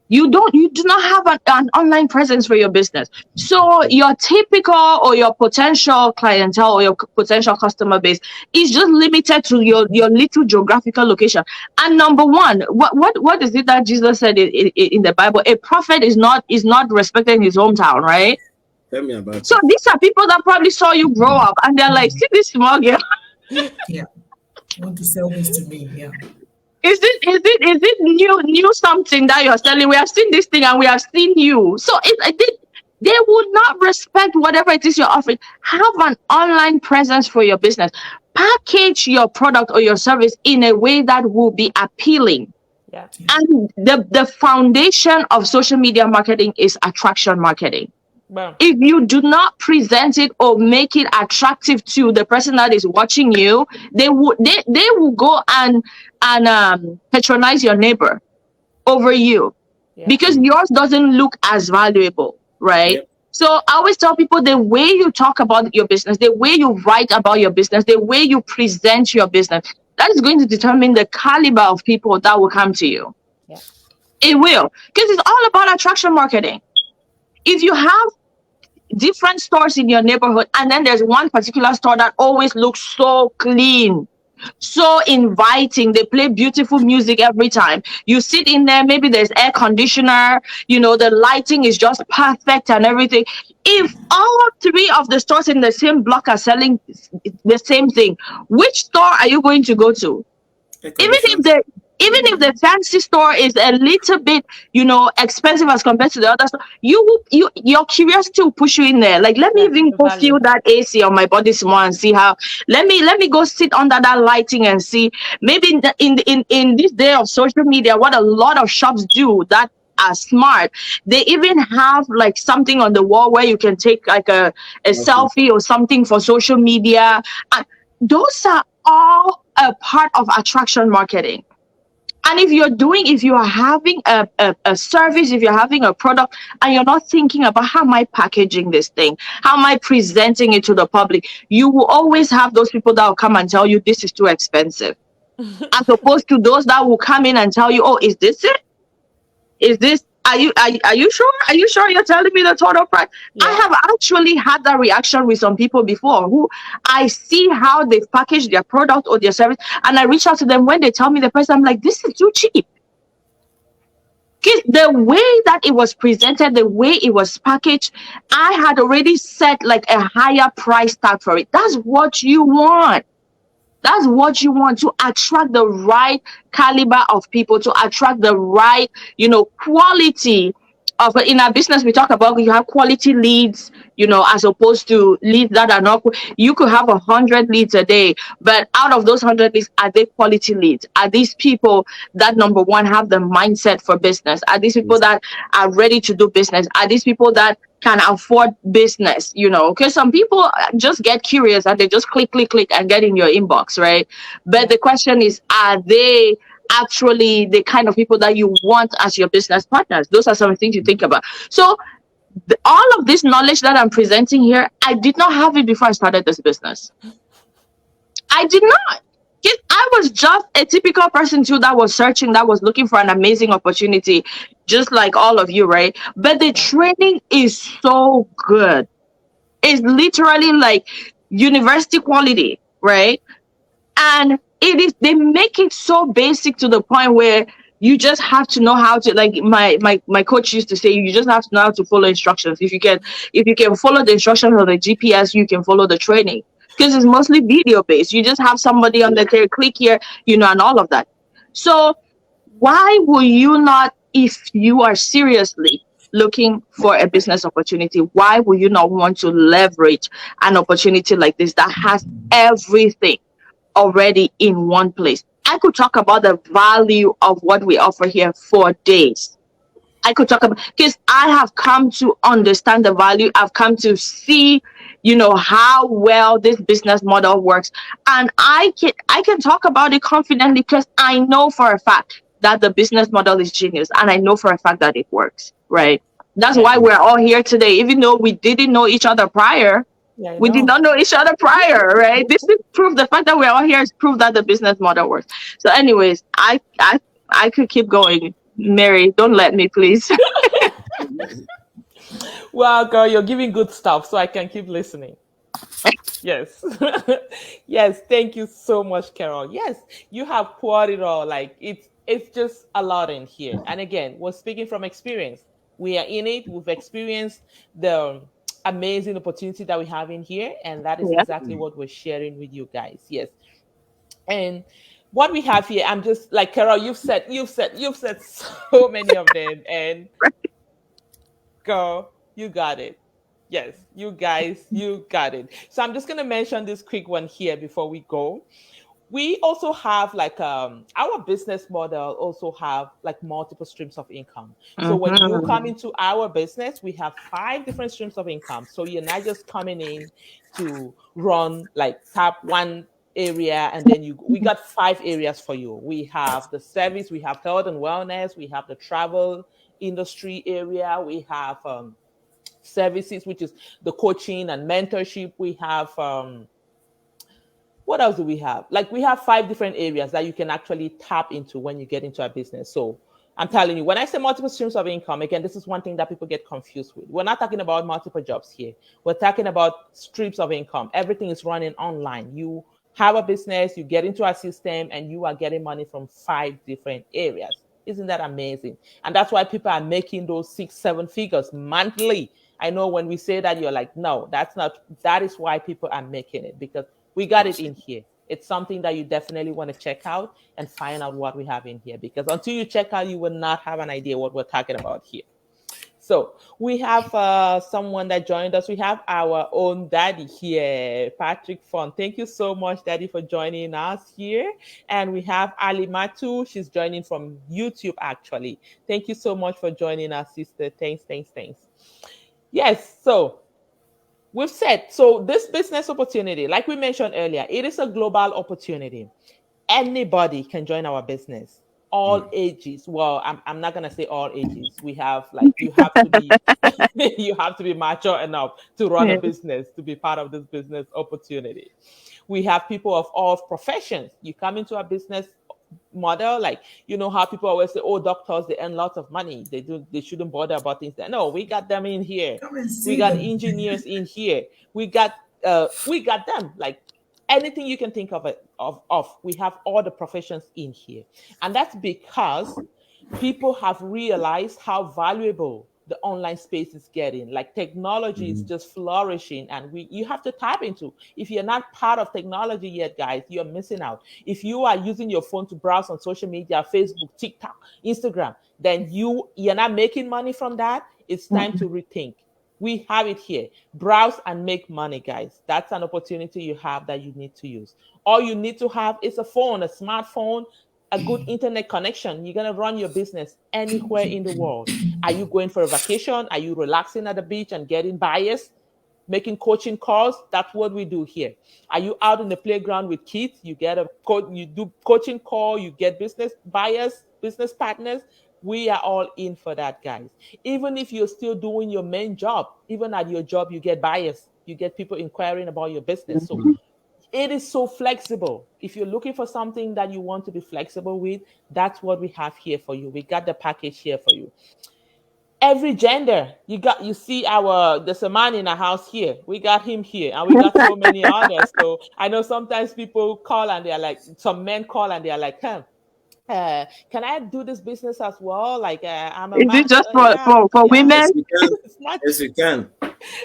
You do not have an online presence for your business. So your typical or your potential clientele or your potential customer base is just limited to your little geographical location. And number one, what is it that Jesus said in the Bible? A prophet is not respected in his hometown, right? Tell me about So it. these are people that probably saw you grow up and they're like, see this small girl. Yeah. Want to sell this to me? Yeah. Is it new something that you're selling? We have seen this thing and we have seen you. So they would not respect whatever it is you're offering. Have an online presence for your business. Package your product or your service in a way that will be appealing. Yeah. And the foundation of social media marketing is attraction marketing. Well, If you do not present it or make it attractive to the person that is watching you, they will go and patronize your neighbor over you yeah. because yours doesn't look as valuable, right? Yep. So I always tell people the way you talk about your business, the way you write about your business, the way you present your business, that is going to determine the caliber of people that will come to you. Yeah. It will, because it's all about attraction marketing. If you have different stores in your neighborhood and then there's one particular store that always looks so clean, so inviting, they play beautiful music every time you sit in there, maybe there's air conditioner, the lighting is just perfect and everything. If all three of the stores in the same block are selling the same thing, which store are you going to go to? Even if the fancy store is a little bit, expensive as compared to the other store, your curiosity will push you in there. Like, let me even go feel that AC on my body small and see how. Let me go sit under that lighting and see. Maybe in this day of social media, what a lot of shops do that are smart, they even have like something on the wall where you can take like a selfie or something for social media. And those are all a part of attraction marketing. And if you are having a service, if you're having a product and you're not thinking about how am I packaging this thing, how am I presenting it to the public, you will always have those people that will come and tell you this is too expensive. As opposed to those that will come in and tell you, oh, is this it? Is this, are you sure? Are you sure you're telling me the total price? Yeah. I have actually had that reaction with some people before who I see how they've packaged their product or their service, and I reach out to them when they tell me the price. I'm like, this is too cheap. Because the way that it was presented, the way it was packaged, I had already set like a higher price tag for it. That's what you want. That's what you want, to attract the right caliber of people, to attract the right, quality of. In our business, we talk about you have quality leads, as opposed to leads that are not. You could have 100 leads a day, but out of those 100 leads, are they quality leads? Are these people that, number one, have the mindset for business? Are these people that are ready to do business? Are these people that can afford business? Because some people just get curious and they just click and get in your inbox, right? But the question is, are they actually the kind of people that you want as your business partners? Those are some things you think about. So all of this knowledge that I'm presenting here, I did not have it before I started this business. I did not. I was just a typical person too that was searching, that was looking for an amazing opportunity, just like all of you, right? But the training is so good. It's literally like university quality, right? And they make it so basic to the point where you just have to know how to, like my coach used to say, you just have to know how to follow instructions. If you can follow the instructions on the GPS, you can follow the training. Because it's mostly video based. You just have somebody on the there, click here, and all of that. So why will you not, if you are seriously looking for a business opportunity, why will you not want to leverage an opportunity like this that has everything already in one place? I could talk about the value of what we offer here for days. I could talk about, because I have come to understand the value. I've come to see, how well this business model works. And I can talk about it confidently because I know for a fact that the business model is genius. And I know for a fact that it works, right? That's why we're all here today. Even though we didn't know each other prior, we did not know each other prior, right? This is proof. The fact that we're all here is proof that the business model works. So anyways, I could keep going, Mary, don't let me, please. Well, girl, you're giving good stuff, so I can keep listening. Yes. Yes, thank you so much, Carol. Yes, you have poured it all. Like it's just a lot in here. And again, we're speaking from experience. We are in it. We've experienced the amazing opportunity that we have in here, and that is Yeah. exactly what we're sharing with you guys. Yes. And what we have here, I'm just like Carol, you've said so many of them. And girl, you got it. Yes, you guys, you got it. So I'm just gonna mention this quick one here before we go. We also have like our business model also have like multiple streams of income. So when you come Mm-hmm. into our business, we have 5 different streams of income. So you're not just coming in to run like tap one area and then you we got 5 areas for you. We have the service, we have health and wellness, we have the travel industry area, we have services, which is the coaching and mentorship. We have what else do we have? Like we have 5 different areas that you can actually tap into when you get into a business. So I'm telling you, when I say multiple streams of income, again, this is one thing that people get confused with. We're not talking about multiple jobs here. We're talking about streams of income. Everything is running online. You have a business, you get into a system, and you are getting money from 5 different areas. Isn't that amazing? And that's why people are making those 6, 7 figures monthly. I know when we say that, you're like, no, that's not, that is why people are making it because we got it in here. It's something that you definitely want to check out and find out what we have in here because until you check out, you will not have an idea what we're talking about here. So we have someone that joined us. We have our own daddy here, Patrick Font. Thank you so much, Daddy, for joining us here. And we have Ali Matu. She's joining from YouTube, actually. Thank you so much for joining us, sister. Thanks, thanks, thanks. Yes, so we've said so this business opportunity, like we mentioned earlier, it is a global opportunity. Anybody can join our business, all ages. Well, I'm not gonna say all ages. We have like you have to be you have to be mature enough to run a Yeah. business to be part of this business opportunity. We have people of all professions. You come into a business model, like you know how people always say, "Oh, doctors they earn lots of money. They shouldn't bother about things." That no, we got them in here. Come and We see got them. engineers in here. We got them like anything you can think of it of. We have all the professions in here, and that's because people have realized how valuable the online space is getting. Like technology is just flourishing, and we you have to tap into. If you're not part of technology yet, guys, you're missing out. If you are using your phone to browse on social media, Facebook, TikTok, Instagram, then you're not making money from that. It's time to rethink. We have it here. Browse and make money, guys. That's an opportunity you have that you need to use. All you need to have is a phone, a smartphone, a good internet connection. You're going to run your business anywhere in the world. Are you going for a vacation? Are you relaxing at the beach and getting biased? Making coaching calls? That's what we do here. Are you out in the playground with kids? You get you do coaching call, you get business buyers, business partners. We are all in for that, guys. Even if you're still doing your main job, even at your job, you get bias. You get people inquiring about your business. So it is so flexible. If you're looking for something that you want to be flexible with, that's what we have here for you. We got the package here for you. Every gender, you see our there's a man in a house here. We got him here, and we got so many others. So I know sometimes people call and they're like, some men call and they're like, can I do this business as well? Like I'm a Is man. it just Yeah, for yeah. women? Yes, we can. It's not Yes, we can.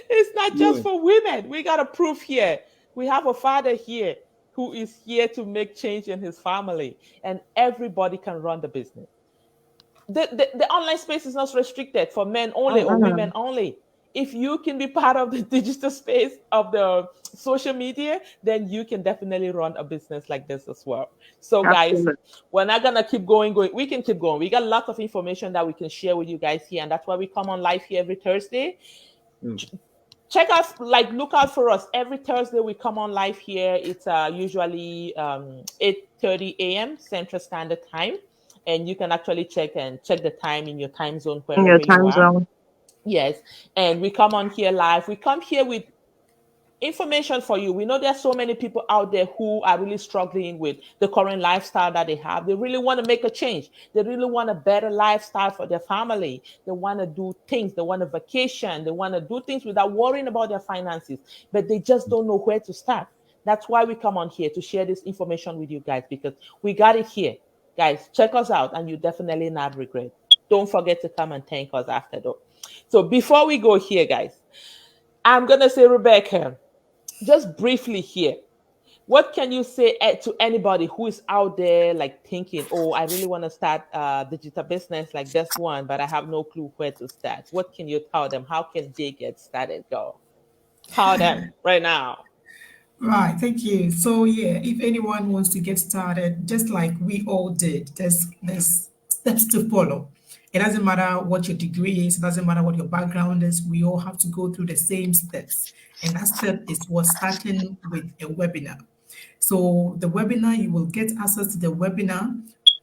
it's not just Yeah. for women. We got a proof here. We have a father here who is here to make change in his family, and everybody can run the business. The online space is not restricted for men only or women Mm-mm. only. If you can be part of the digital space of the social media, then you can definitely run a business like this as well. So, guys, Absolutely. we're not gonna keep going. We can keep going. We got lots of information that we can share with you guys here, and that's why we come on live here every Thursday. Mm. Check us, like look out for us every Thursday. We come on live here. It's usually 8:30 a.m. Central Standard Time, and you can actually check the time in your time zone In your wherever you time are. zone. Yes, and we come on here live. We come here with information for you. We know there's so many people out there who are really struggling with the current lifestyle that they have. They really want to make a change. They really want a better lifestyle for their family. They want to do things. They want a vacation. They want to do things without worrying about their finances, but they just don't know where to start. That's why we come on here to share this information with you guys, because we got it here. Guys, check us out and you definitely not regret. Don't forget to come and thank us after though. So before we go here, guys, I'm going to say, Rebecca, just briefly here, what can you say to anybody who is out there like thinking, oh, I really want to start a digital business like this one, but I have no clue where to start? What can you tell them? How can they get started? Go. Tell them right now. Right, thank you. So yeah, if anyone wants to get started, just like we all did, there's steps to follow. It doesn't matter what your degree is, it doesn't matter what your background is, we all have to go through the same steps. And that step is what starting with a webinar. So the webinar, you will get access to the webinar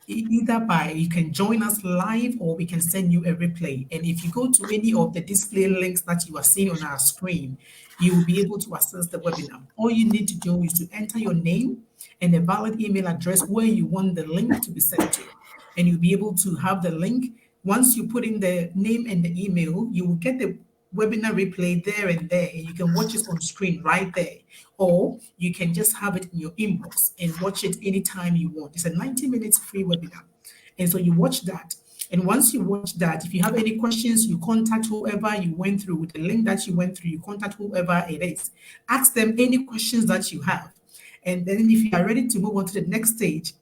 either by you can join us live or we can send you a replay. And if you go to any of the display links that you are seeing on our screen, you will be able to access the webinar. All you need to do is to enter your name and a valid email address where you want the link to be sent to. And you'll be able to have the link. Once you put in the name and the email, you will get the webinar replay there and there, and you can watch it on screen right there. Or you can just have it in your inbox and watch it anytime you want. It's a 90 minutes free webinar. And so you watch that. And once you watch that, if you have any questions, you contact whoever you went through with the link that you went through, you contact whoever it is. Ask them any questions that you have. And then if you are ready to move on to the next stage,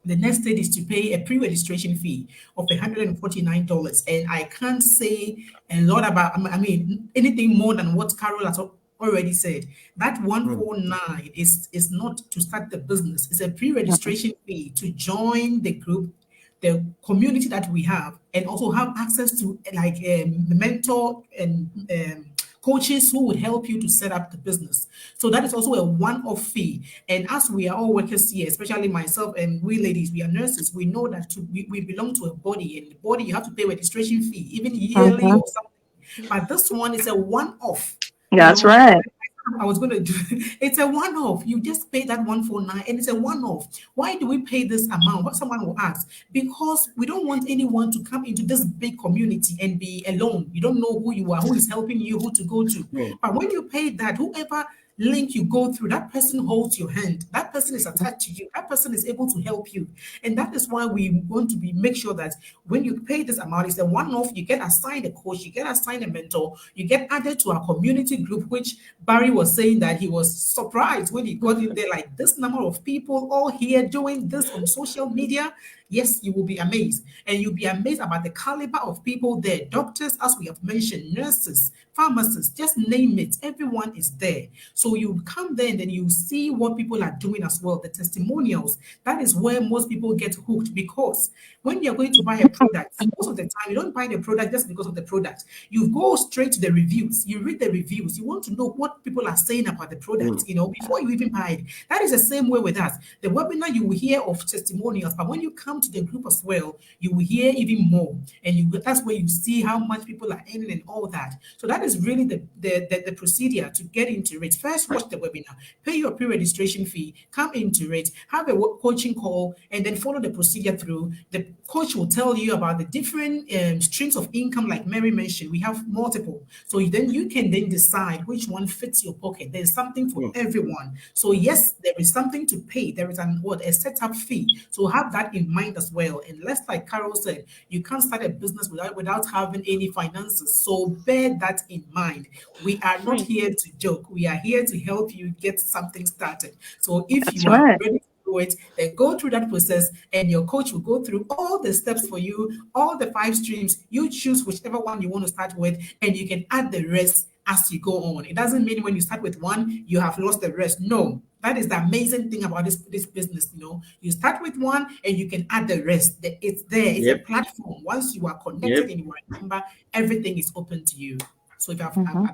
the next stage is to pay a pre-registration fee of $149. And I can't say a lot about, I mean, anything more than what Carol has already said. That 149 is not to start the business. It's a pre-registration fee to join the group, the community that we have, and also have access to like a mentor and coaches who would help you to set up the business. So that is also a one-off fee. And as we are all workers here, especially myself and we ladies, we are nurses, we know that we belong to a body, and the body you have to pay registration fee, even yearly or something. But this one is a one-off. That's right. I was going to do it's a one-off. You just pay that 149 and it's a one-off. Why do we pay this amount? What someone will ask. Because we don't want anyone to come into this big community and be alone. You don't know who you are, who is helping you, who to go to. But when you pay that, whoever link you go through, that person holds your hand. That person is attached to you. That person is able to help you. And that is why we want to make sure that when you pay this amount, it's a one-off. You get assigned a coach, you get assigned a mentor, you get added to our community group, which Barry was saying that he was surprised when he got in there, like this number of people all here doing this on social media. Yes, you will be amazed. And you'll be amazed about the caliber of people there. Doctors, as we have mentioned, nurses, pharmacists, just name it. Everyone is there. So you come there and then you see what people are doing as well, the testimonials. That is where most people get hooked, because when you're going to buy a product, most of the time you don't buy the product just because of the product. You go straight to the reviews. You read the reviews. You want to know what people are saying about the product, before you even buy it. That is the same way with us. The webinar, you will hear of testimonials, but when you come to the group as well, you will hear even more. And that's where you see how much people are earning and all that. So that is really the procedure to get into it. First, watch the webinar, pay your pre-registration fee, come into it, have a coaching call, and then follow the procedure through. The coach will tell you about the different streams of income, like Mary mentioned. We have multiple. So then you can then decide which one fits your pocket. There's something for everyone. So yes, there is something to pay. There is a setup fee. So have that in mind as well. And let's, like Carol said, you can't start a business without having any finances. So bear that in mind. We are not here to joke. We are here to help you get something started. So if you are ready to do it, then go through that process, and your coach will go through all the steps for you, all the 5 streams. You choose whichever one you want to start with, and you can add the rest as you go on. It doesn't mean when you start with one, you have lost the rest. No, that is the amazing thing about this business. You start with one and you can add the rest. It's there. It's a platform. Once you are connected and you are a member, everything is open to you. So I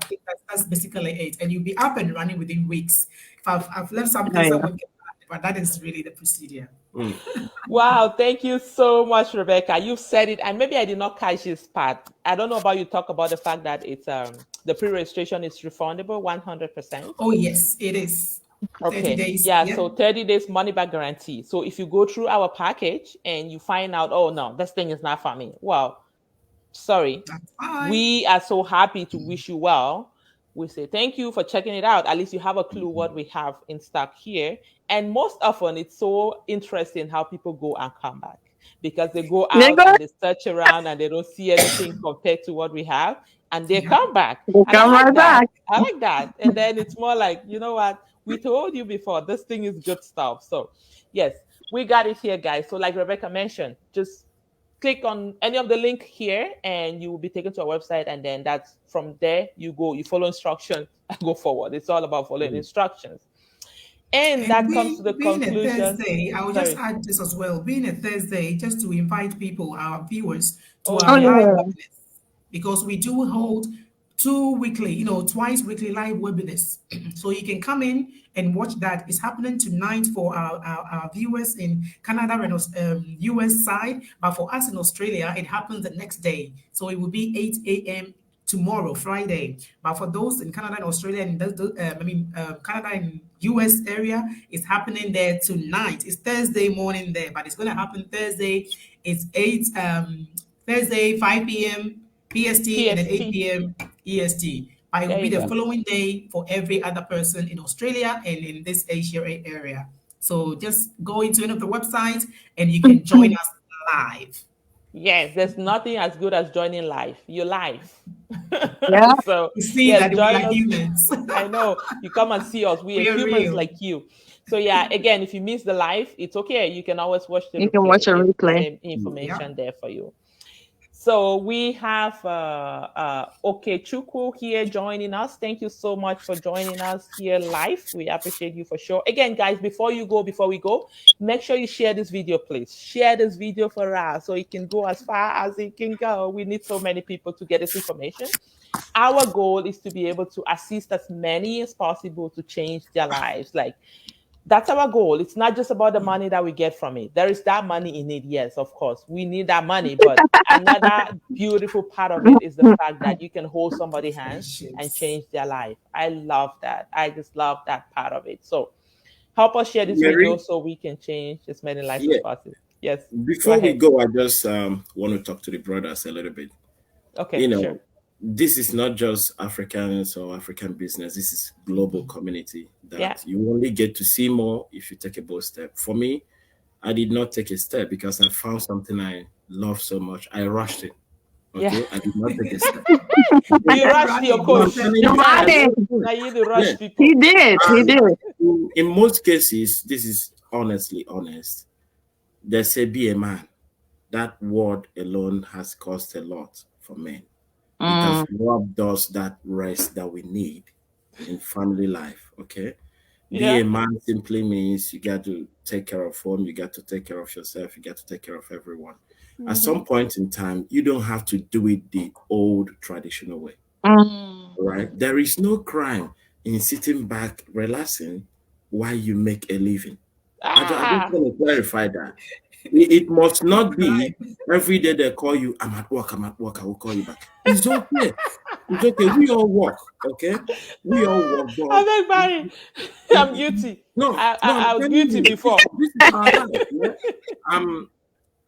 think that's basically it. And you'll be up and running within weeks. If I've left something, but that is really the procedure. Wow, thank you so much, Rebecca. You've said it, and maybe I did not catch this part. I don't know about you talk about the fact that it's the the pre-registration is refundable 100%. Oh, yes, it is. 30 Okay. days. Yeah. Yeah, So 30 days money back guarantee. So if you go through our package and you find out, oh no, this thing is not for me. Well, sorry. that's fine. We are so happy to wish you well. We say thank you for checking it out. At least you have a clue what we have in stock here. And most often, it's so interesting how people go and come back because they go They out go, and they search around and they don't see anything compared to what we have, and they Yeah. come back. they And I come like right that. back. I like that. And then it's more like, you know what? We told you before, this thing is good stuff. So, yes, we got it here, guys. So, like Rebecca mentioned, just click on any of the link here and you will be taken to our website, and then that's from there you follow instructions and go forward. It's all about following instructions, and And that comes to the being a conclusion. Thursday, I will just Sorry. add this as well. Being a Thursday, just to invite people, our viewers, to Oh our Oh yeah. live yeah. webinars, because we do hold two weekly, twice weekly live webinars. So you can come in and watch that. It's happening tonight for our viewers in Canada and US side, but for us in Australia, it happens the next day. So it will be 8 a.m. tomorrow, Friday. But for those in Canada and Australia, and Canada and US area, it's happening there tonight. It's Thursday morning there, but it's going to happen Thursday. It's Thursday 5 p.m. PST and then PST. 8 p.m. EST. But it will There be you the go. following day for every other person in Australia and in this Asia area. So just go into any of the websites and you can join us live. Yes, there's nothing as good as joining live. You're live. Yeah. So You see yes, that we are join us. humans. I know you come and see us. We are We are humans real. like you. So yeah, again, if you miss the live, it's okay. You can always watch the You can watch replay. a It's the replay. same Yeah. information there for you. So we have Okechukwu here joining us. Thank you so much for joining us here live. We appreciate you for sure. Again, guys, before we go, make sure you share this video, please. Share this video for us so it can go as far as it can go. We need so many people to get this information. Our goal is to be able to assist as many as possible to change their lives. Like, that's our goal. It's not just about the money that we get from it. There is that money in it. Yes, of course. We need that money. But another beautiful part of it is the fact that you can hold somebody's hands and Friendships. change their life. I love that. I just love that part of it. So help us share this video Mary, so we can change as many lives as yeah. possible. Yes, go Before we ahead. go, I just want to talk to the brothers a little bit. Okay, You sure. know, this is not just Africans or African business. This is global community Yeah, that you only get to see more if you take a bold step. For me, I did not take a step because I found something I love so much. I rushed it. yeah. Okay, I did not take a step. You Okay? rushed your Running. No, I'm coach. telling You you, got I it. really did. Now you the Yeah. rush He people. did. He And did. in most cases, this is honestly honest. They say be a man. That word alone has cost a lot for men. It has Mm, robbed us that rest that we need in family life. Okay. Be Yeah. a man simply means you got to take care of home, you got to take care of yourself, you got to take care of everyone. At Mm-hmm. some point in time, you don't have to do it the old traditional way. mm. Right? There is no crime in sitting back, relaxing while you make a living. I just Ah, want to clarify that. It must not be Right. every day they call you, I'm at work, I will call you back. It's okay. It's okay. We all work, okay? We all work, I but beg Barry. I'm guilty. no, no, I'm I was telling guilty you, before. this is our life. Yeah? I'm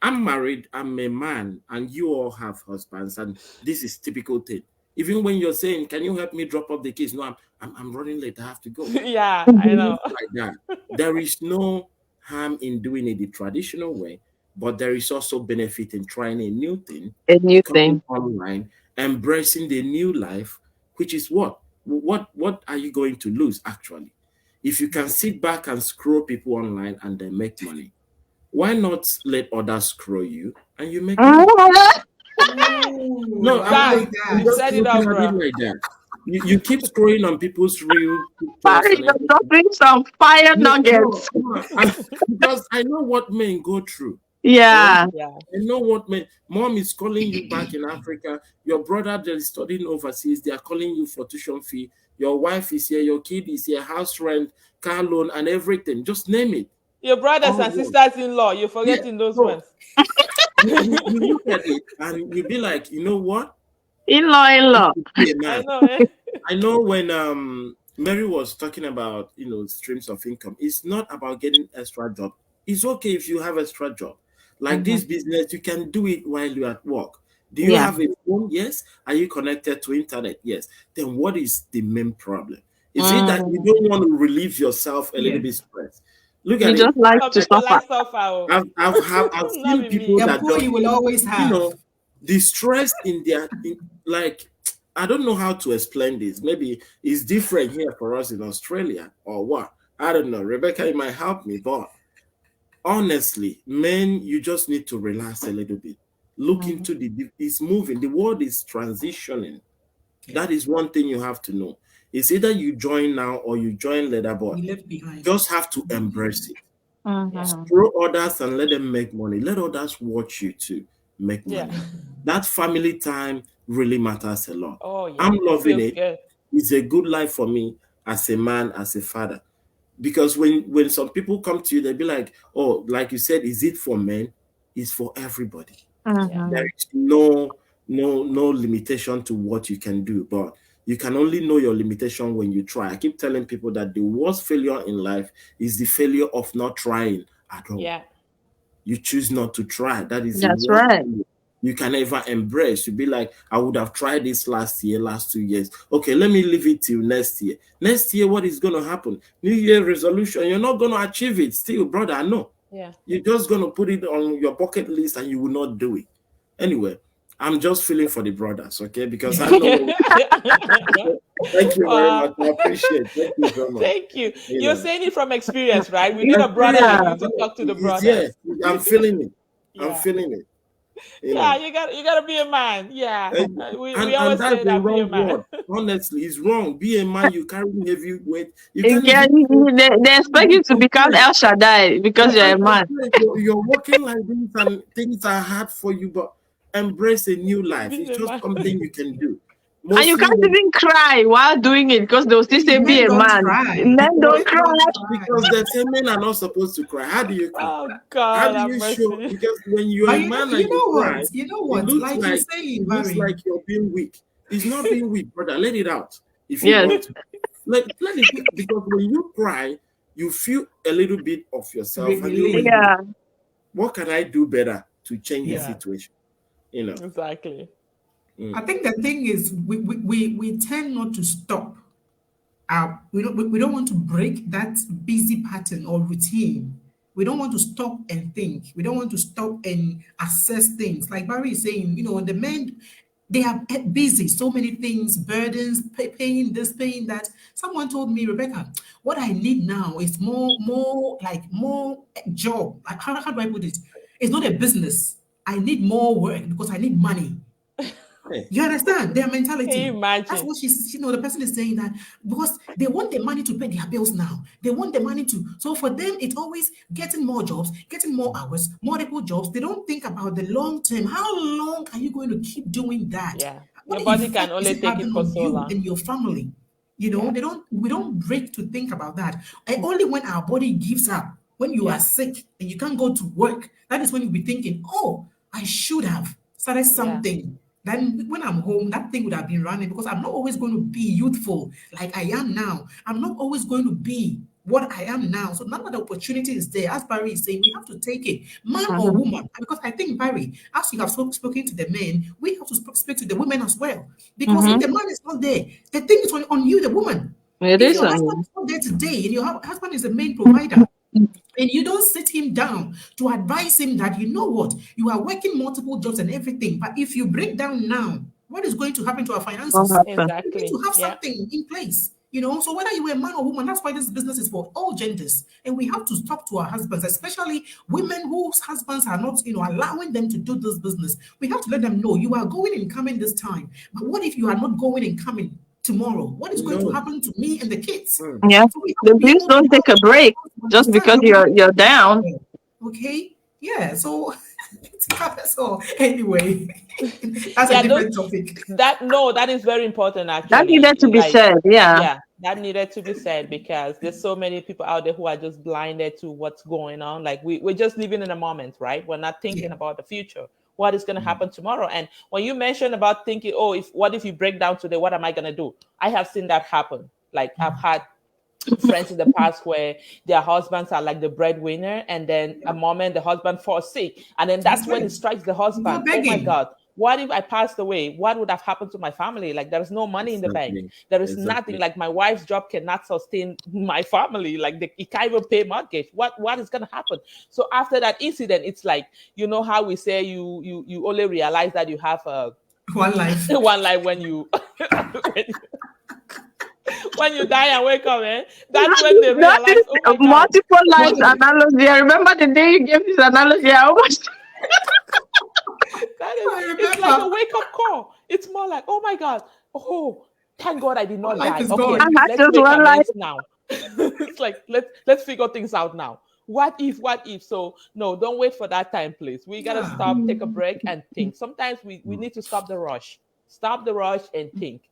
I'm married, I'm a man, and you all have husbands, and this is typical thing. Even when you're saying, can you help me drop off the kids? No, I'm running late, I have to go. Yeah, I know. Things like that. There is no harm in doing it the traditional way, but there is also benefit in trying a new thing, A new coming thing. online, embracing the new life, which is what? What are you going to lose actually? If you can sit back and scroll people online and they make money, why not let others scroll you and you make money? Mm. Oh, No, I Bam! like I'm that. You just said it looking all, at it bro. like that. You keep scrolling on people's real pictures Barry, and you're everything. dropping some fire No, no, nuggets. no. Because I know what men go through. All right. Yeah. Yeah. I know what men. Mom is calling you back in Africa. Your brother that is studying overseas, they are calling you for tuition fee. Your wife is here. Your kid is here. House rent, car loan, and everything. Just name it. Your brothers All and one. sisters in law, you're Yeah. forgetting those So ones. you look at it and you be like, you know what? In-law. Be a I man. know. Eh? I know when Mary was talking about streams of income, it's not about getting extra job. It's okay if you have extra job. Like Mhm. this business, you can do it while you're at work. Do you Yeah. have a phone? Yes. Are you connected to internet? Yes. Then what is the main problem? Is it that you Mm. don't want to relieve yourself a little Yeah. bit stressed? Look You at it. just like Some to people suffer. like stuff out. I've Not seen with people me. The that poor just you will always you have. know the stress in like I don't know how to explain this. Maybe it's different here for us in Australia or what. I don't know. Rebecca, you might help me, but honestly, men, you just need to relax a little bit. Look Mhm. into it's moving. The world is transitioning. Yeah. That is one thing you have to know. It's either you join now or you join later, but We left behind. just have to embrace it. Yeah. Mhm. Grow others and let them make money. Let others watch you to make Yeah. money. That family time really matters a lot. Oh yeah. I'm It loving feels it. good. It's a good life for me as a man, as a father. Because when some people come to you, they'll be like, oh, like you said, is it for men? It's for everybody. Yeah. There Mhm. is no limitation to what you can do, but you can only know your limitation when you try. I keep telling people that the worst failure in life is the failure of not trying at all. Yeah. You choose not to try. That is the That's worst right. failure you can ever embrace. To be like, I would have tried this last year, last 2 years. Okay, let me leave it till next year. Next year, what is going to happen? New Year resolution, you're not going to achieve it still, brother. I know. Yeah. You're just going to put it on your bucket list and you will not do it. Anyway, I'm just feeling for the brothers, okay? Because I know. Thank you very Wow. much. I appreciate it. Thank you so much. Thank you. You You're know, saying it from experience, right? We need Yeah. a brother experience, like Yeah. you to talk to the is yeah, brothers. I'm feeling it. I'm Yeah. feeling it. You Yeah, know. you gotta be a man. Yeah. We And always that's say the that, be a wrong man. word. Honestly, it's wrong. Be a man, you carry heavy weight. You You can't can, even they expect you to become complain. El Shaddai You because you're a can't man. complain. You're working like this and things are hard for you, but embrace a new life. Be It's a just man. something you can do. And you Mostly can't when even cry while doing it because they'll still See, say, be men a don't man. cry. Men because don't Men cry. don't cry. the same men are not supposed to cry. How do you cry? Oh How God, do have you show? mercy. Because when you're But a man and you you know cry, what? You know it what? looks Like you like say, Barry, you're being weak. It's not being weak, brother. Let it out if you Yes. want to. Let it, because when you cry, you feel a little bit of yourself and you relief. reflect. Yeah. What can I do better to change the Yeah. Yeah, situation? You know. exactly. I Mm. think the thing is we tend not to stop. We don't want to break that busy pattern or routine. We don't want to stop and think. We don't want to stop and assess things. Like Barry is saying, the men, they are busy, so many things, burdens, paying this, paying that. Someone told me, Rebecca, what I need now is more job. Like, how do I put it? It's not a business. I need more work because I need money. Hey, You understand their Can you mentality? That's imagine? what the person is saying that because they want the money to pay their bills now. They want the money to, so for them, it's always getting more jobs, getting more hours, multiple jobs. They don't think about the long term. How long are you going to keep doing that? Yeah, What your body can effect is only it take it having for on so you long. and your family? Yeah, We don't break to think about that. And only when our body gives up, when you are yeah, sick and you can't go to work, that is when you'll be thinking, oh, I should have started yeah, something. Then when I'm home, that thing would have been running because I'm not always going to be youthful like I am now. I'm not always going to be what I am now. So now that the opportunity is there, as Barry is saying, we have to take it, man or Mhm. woman. Because I think, Barry, as you have spoken to the men, we have to speak to the women as well. Because if Mhm. the man is not there, the thing is on you, the woman. It If is your on husband you. is not there today and your husband is the main provider, and you don't sit him down to advise him that you know what, you are working multiple jobs and everything, but if you break down now, what is going to happen to our What finances? happened? We need exactly. to have Yeah, something in place. So whether you are a man or woman, that's why this business is for all genders. And we have to talk to our husbands, especially women whose husbands are not, allowing them to do this business. We have to let them know you are going and coming this time. But what if you are not going and coming tomorrow? What is going to no. happen to me and the kids? Mm. Yeah. So we have The to be bills able to don't take a break just understand because that we have you're down. okay. Yeah. So so anyway, that's a yeah. Those different topic. that no, that is very important That actually. needed to be Like, said. Yeah. yeah, that needed to be said because there's so many people out there who are just blinded to what's going on. Like we're just living in a moment, right? We're not Yeah. thinking about the future. what is going to happen tomorrow. And when you mentioned about thinking, oh, if what if you break down today, what am I going to do? I have seen that happen. Like I've had friends in the past where their husbands are like the breadwinner, and then a moment the husband falls sick, and then He's that's when it begging. strikes the He's not husband. Oh my begging. God, what if I passed away? What would have happened to my family? Like there's no money in the bank. Exactly. There is nothing. Exactly. Like my wife's job cannot sustain my family. Like it can't even pay mortgage. What is gonna happen? So after that incident, it's like, you know how we say you only realize that you have a One life. one life when you when you when you die and wake up, eh? That's when they That realize, is oh my God, multiple lives Multiple. analogy. I remember the day you gave this analogy. I almost that is, I it's like a remember. wake up call. It's more like, oh my God, oh, thank God I did One not life die. is Okay, I gone. had let's just make one life. amends now. It's like let's figure things out now. What if, what if? So no, don't wait for that time, please. We gotta Yeah. stop, take a break, and think. Sometimes we need to stop the rush. Stop the rush and think.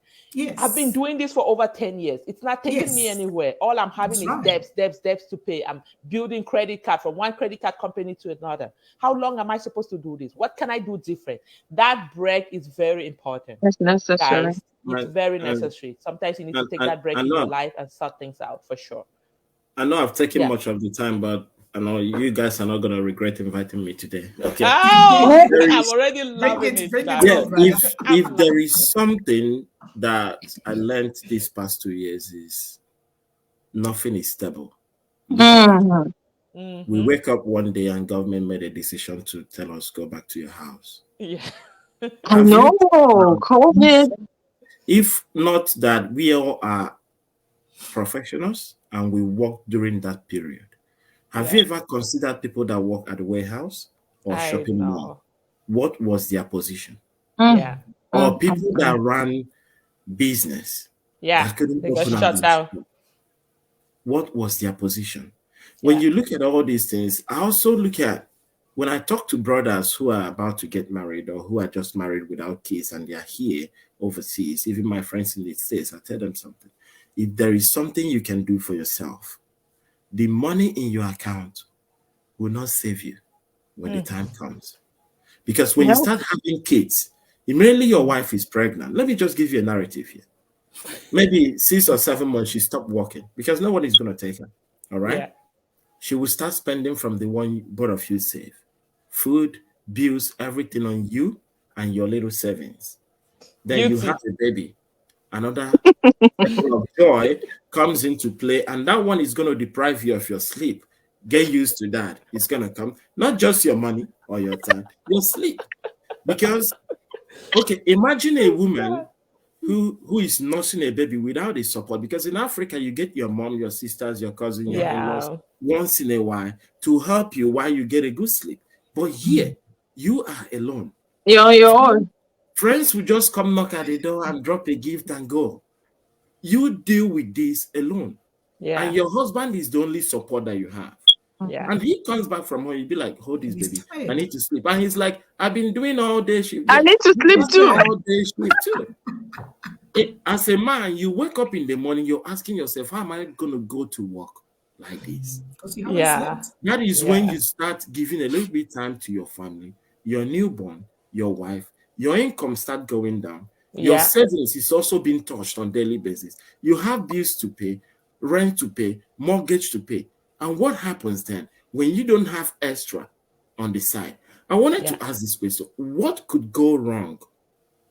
I've been Yes. doing this for over 10 years. It's not taking me Yes. anywhere. All I'm having That's is right. debts, debts, debts to pay. I'm building credit card from one credit card company to another. How long am I supposed to do this? What can I do different? That break is very important, It's necessary. guys. It's And, very and, necessary. Sometimes you need to and, take and that break I in your know life and sort things out for sure. I know I've taken Yeah. much of the time, but I know you guys are not gonna regret inviting me today. Okay. Oh, There I'm is already loving it, Bring it yeah, Barry. on, brother. I'm if there loving is something that I learned these past 2 years is nothing is stable. Look at it. Mm. it. We Mm-hmm. wake up one day and government made a decision to tell us go back to your house. Yeah. I Have you know. COVID. if not that we all are professionals and we work during that period, have Yeah. you ever considered people that work at the warehouse or I shopping mall? know. What was their position? Mm. Yeah. Or Mm. people that ran business Yeah. that couldn't They got open up shut their down. store? What was their position? When Yeah. you look at all these things, I also look at when I talk to brothers who are about to get married or who are just married without kids and they are here overseas, even my friends in the States, I tell them something. If there is something you can do for yourself, the money in your account will not save you when the Mm. time comes. Because when you No. start having kids, immediately your wife is pregnant. Let me just give you a narrative here. Maybe 6 or 7 months, she stopped working because no one is going to take her. All right. Yeah. She will start spending from the one both of you save food, bills, everything on you and your little savings. Then you have Guilty. a baby. Another circle of joy comes into play, and that one is going to deprive you of your sleep. Get used to that. It's going to come, not just your money or your time, your sleep. Because, okay, imagine a Oh woman God. who is nursing a baby without a support. Because in Africa, you get your mom, your sisters, your cousin, your in-laws Yeah. once in a while to help you while you get a good sleep. But here, you are alone. You're on your own. Friends will just come knock at the door and drop a gift and go. You deal with this alone. And Yeah. your husband is the only support that you have. Yeah. And he comes back from home, you'll be like, hold this He's baby. I tired. need to sleep. And he's like, I've been doing all day shift. I Yeah, need to you sleep got too. Tired. all day shift too. As a man, you wake up in the morning, you're asking yourself, how am I going to go to work like this? Because you haven't Yeah. slept. That is when Yeah. you start giving a little bit time to your family, your newborn, your wife, your income start going down. Your Yeah. savings is also being touched on daily basis. You have bills to pay, rent to pay, mortgage to pay. And what happens then when you don't have extra on the side? I wanted Yeah. to ask this question. What could go wrong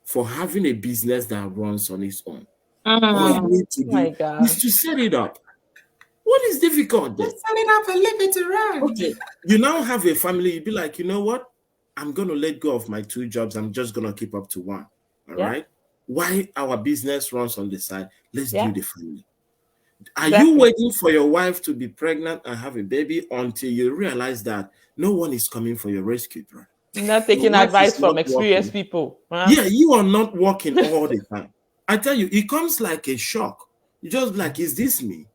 for having a business that runs on its own? All you Mm. need to My do is God. to set it up. What is difficult there? Just set it up and leave it to run. Okay, you now have a family, you'd be like, you know what? I'm going to let go of my 2 jobs. I'm just going to keep up to one. All Yeah. right. Why our business runs on the side? Let's Yeah. build a family. Are you Exactly. waiting for your wife to be pregnant and have a baby until you realize that no one is coming for your rescue, bro? Not Your taking wife is advice not from experienced working. people. Huh? Yeah, you are not working all the time. I tell you, it comes like a shock. You just be like, is this me?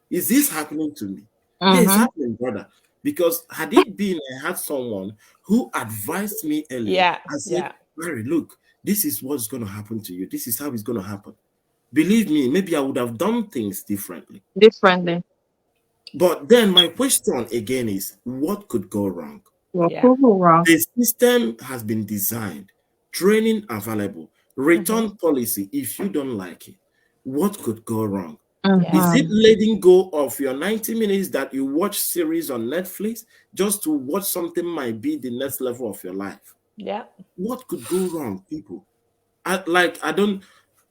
Is this happening to me? Yeah, it's Mm-hmm. happening, brother. Because had it been I had someone who advised me earlier, Yeah. I said, Yeah. Larry, look, this is what's going to happen to you. This is how it's going to happen. Believe me, maybe I would have done things differently. Differently. But then my question again is, what could go wrong? What Yeah. could go wrong? The system has been designed, training available, Mm-hmm. return policy. If you don't like it, what could go wrong? Yeah. Is it Mm-hmm. letting go of your 90 minutes that you watch series on Netflix just to watch something might be the next level of your life? Yeah. What could go wrong, people? I don't,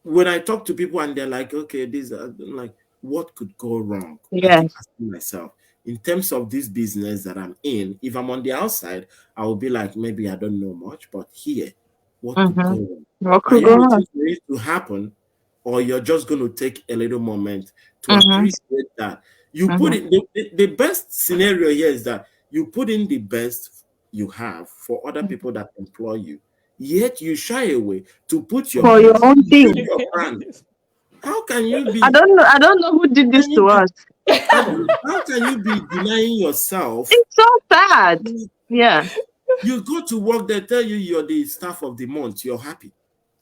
when I talk to people and they're like, okay, this, I'm like, what could go wrong? I keep Yes. asking myself, in terms of this business that I'm in, if I'm on the outside, I will be like, maybe I don't know much, but here, what could go Mm-hmm. wrong? What Are could you go wrong? waiting for it to happen, or you're just going to take a little moment to Mm-hmm. appreciate that? You put Mm-hmm. it, the best scenario here is that you put in the best you have for other people that employ you, yet you shy away to put your For your best, own build thing. your brand. How can you I be, don't know. I don't know who did this can you to be, us. how can you be denying yourself? It's so sad. Yeah. You go to work, they tell you you're the staff of the month, you're happy.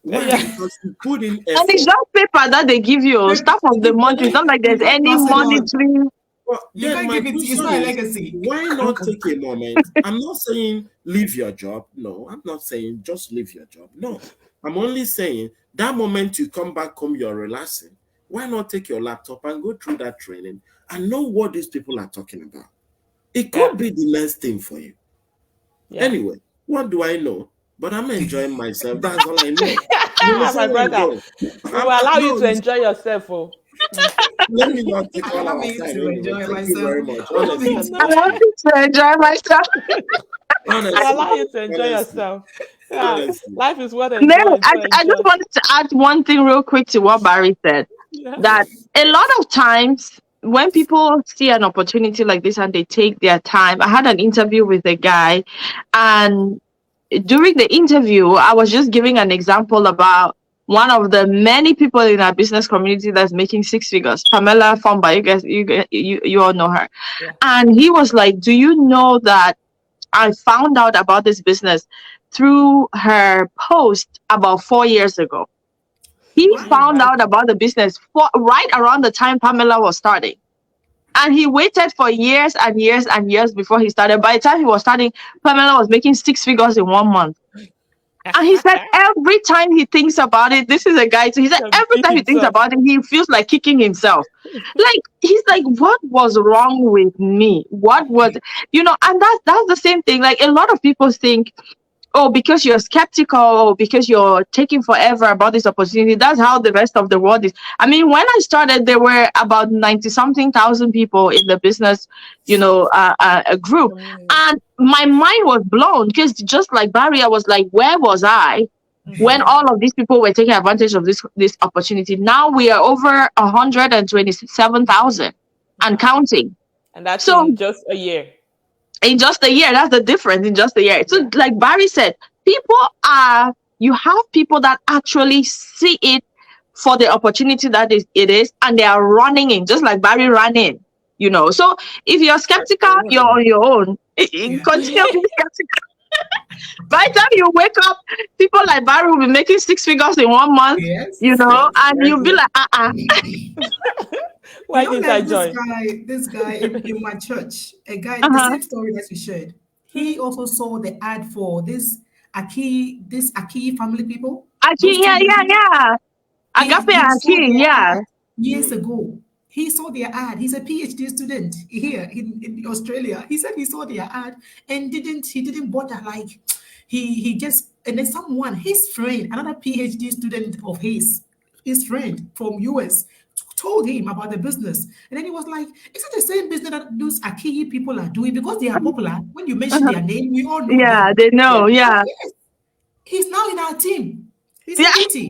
Why? Yeah. Because you put in And it's effort. just paper that they give you. You Start of the month. It's not like there's can't any pass it on. monetary. Well, You then can't my give it. It's question not a is, legacy. why not take a moment? I'm not saying leave your job. No, I'm not saying just leave your job. No, I'm only saying that moment you come back home, you're relaxing. Why not take your laptop and go through that training and know what these people are talking about? It Yeah. could be the next thing for you. Yeah. Anyway, what do I know? But I'm enjoying myself. That's all I know. You My understand where I'm brother, going? we will allow you No, to enjoy yourself. Oh. Mm. let me not take all Allow our me time to anyway. enjoy Thank you myself. very much. Allow me Honestly, to. I No. want to enjoy myself. We allow honestly, you to enjoy honestly, yourself. Yeah. honestly. Life is worth And then enjoying. So I just enjoy. wanted to add one thing real quick to what Barry said. Yeah. That a lot of times when people see an opportunity like this and they take their time, I had an interview with a guy, and during the interview, I was just giving an example about one of the many people in our business community that's making six figures, Pamela Fomba. You all know her. Yeah. And he was like, "Do you know that I found out about this business through her post about 4 years ago?" He Can you What? found out imagine? about the business right around the time Pamela was starting. And he waited for years and years and years before he started. By the time he was starting, Pamela was making six figures in 1 month. And he said every time he thinks about it, this is a guy, so he said Can every beat time he thinks himself. about it, he feels like kicking himself. Like he's like, what was wrong with me? What was, and that's the same thing. Like a lot of people think, oh, because you're skeptical, or because you're taking forever about this opportunity, that's how the rest of the world is. I mean, when I started, there were about 90 something thousand people in the business, a group. Community. And my mind was blown because just like Barry, I was like, where was I when Mhm. all of these people were taking advantage of this opportunity? Now we are over 127,000 and Wow. counting. And that's So in just a year. in just a year, that's the difference in just a year. So Yeah. like Barry said, people are you have people that actually see it for the opportunity that it is, and they are running in, just like Barry ran in. So if you're skeptical, you're on your own. Yeah. Continue being skeptical. By the time you wake up, people like Barry will be making six figures in 1 month, Yes. and you'll be Exactly. like, You Why know, didn't I there's join? this guy in my church, a guy, the uh-huh. same story that you shared. He also saw the ad for this Aki family people, those Actually, two yeah, yeah, ladies. yeah. Agape He and saw King, their yeah. ad years Mm. ago. He saw their ad. He's a PhD student here in Australia. He said he saw their ad and he didn't bother. Like he just, and then someone, his friend, another PhD student of his friend from US told him about the business. And then he was like, is it the same business that those Akiyi people are doing? Because they are popular. When you mention Uh-huh. their name, we all know Yeah, them. they Yeah. know, So yeah. yes, he's now in our team. He's Yeah, in BT.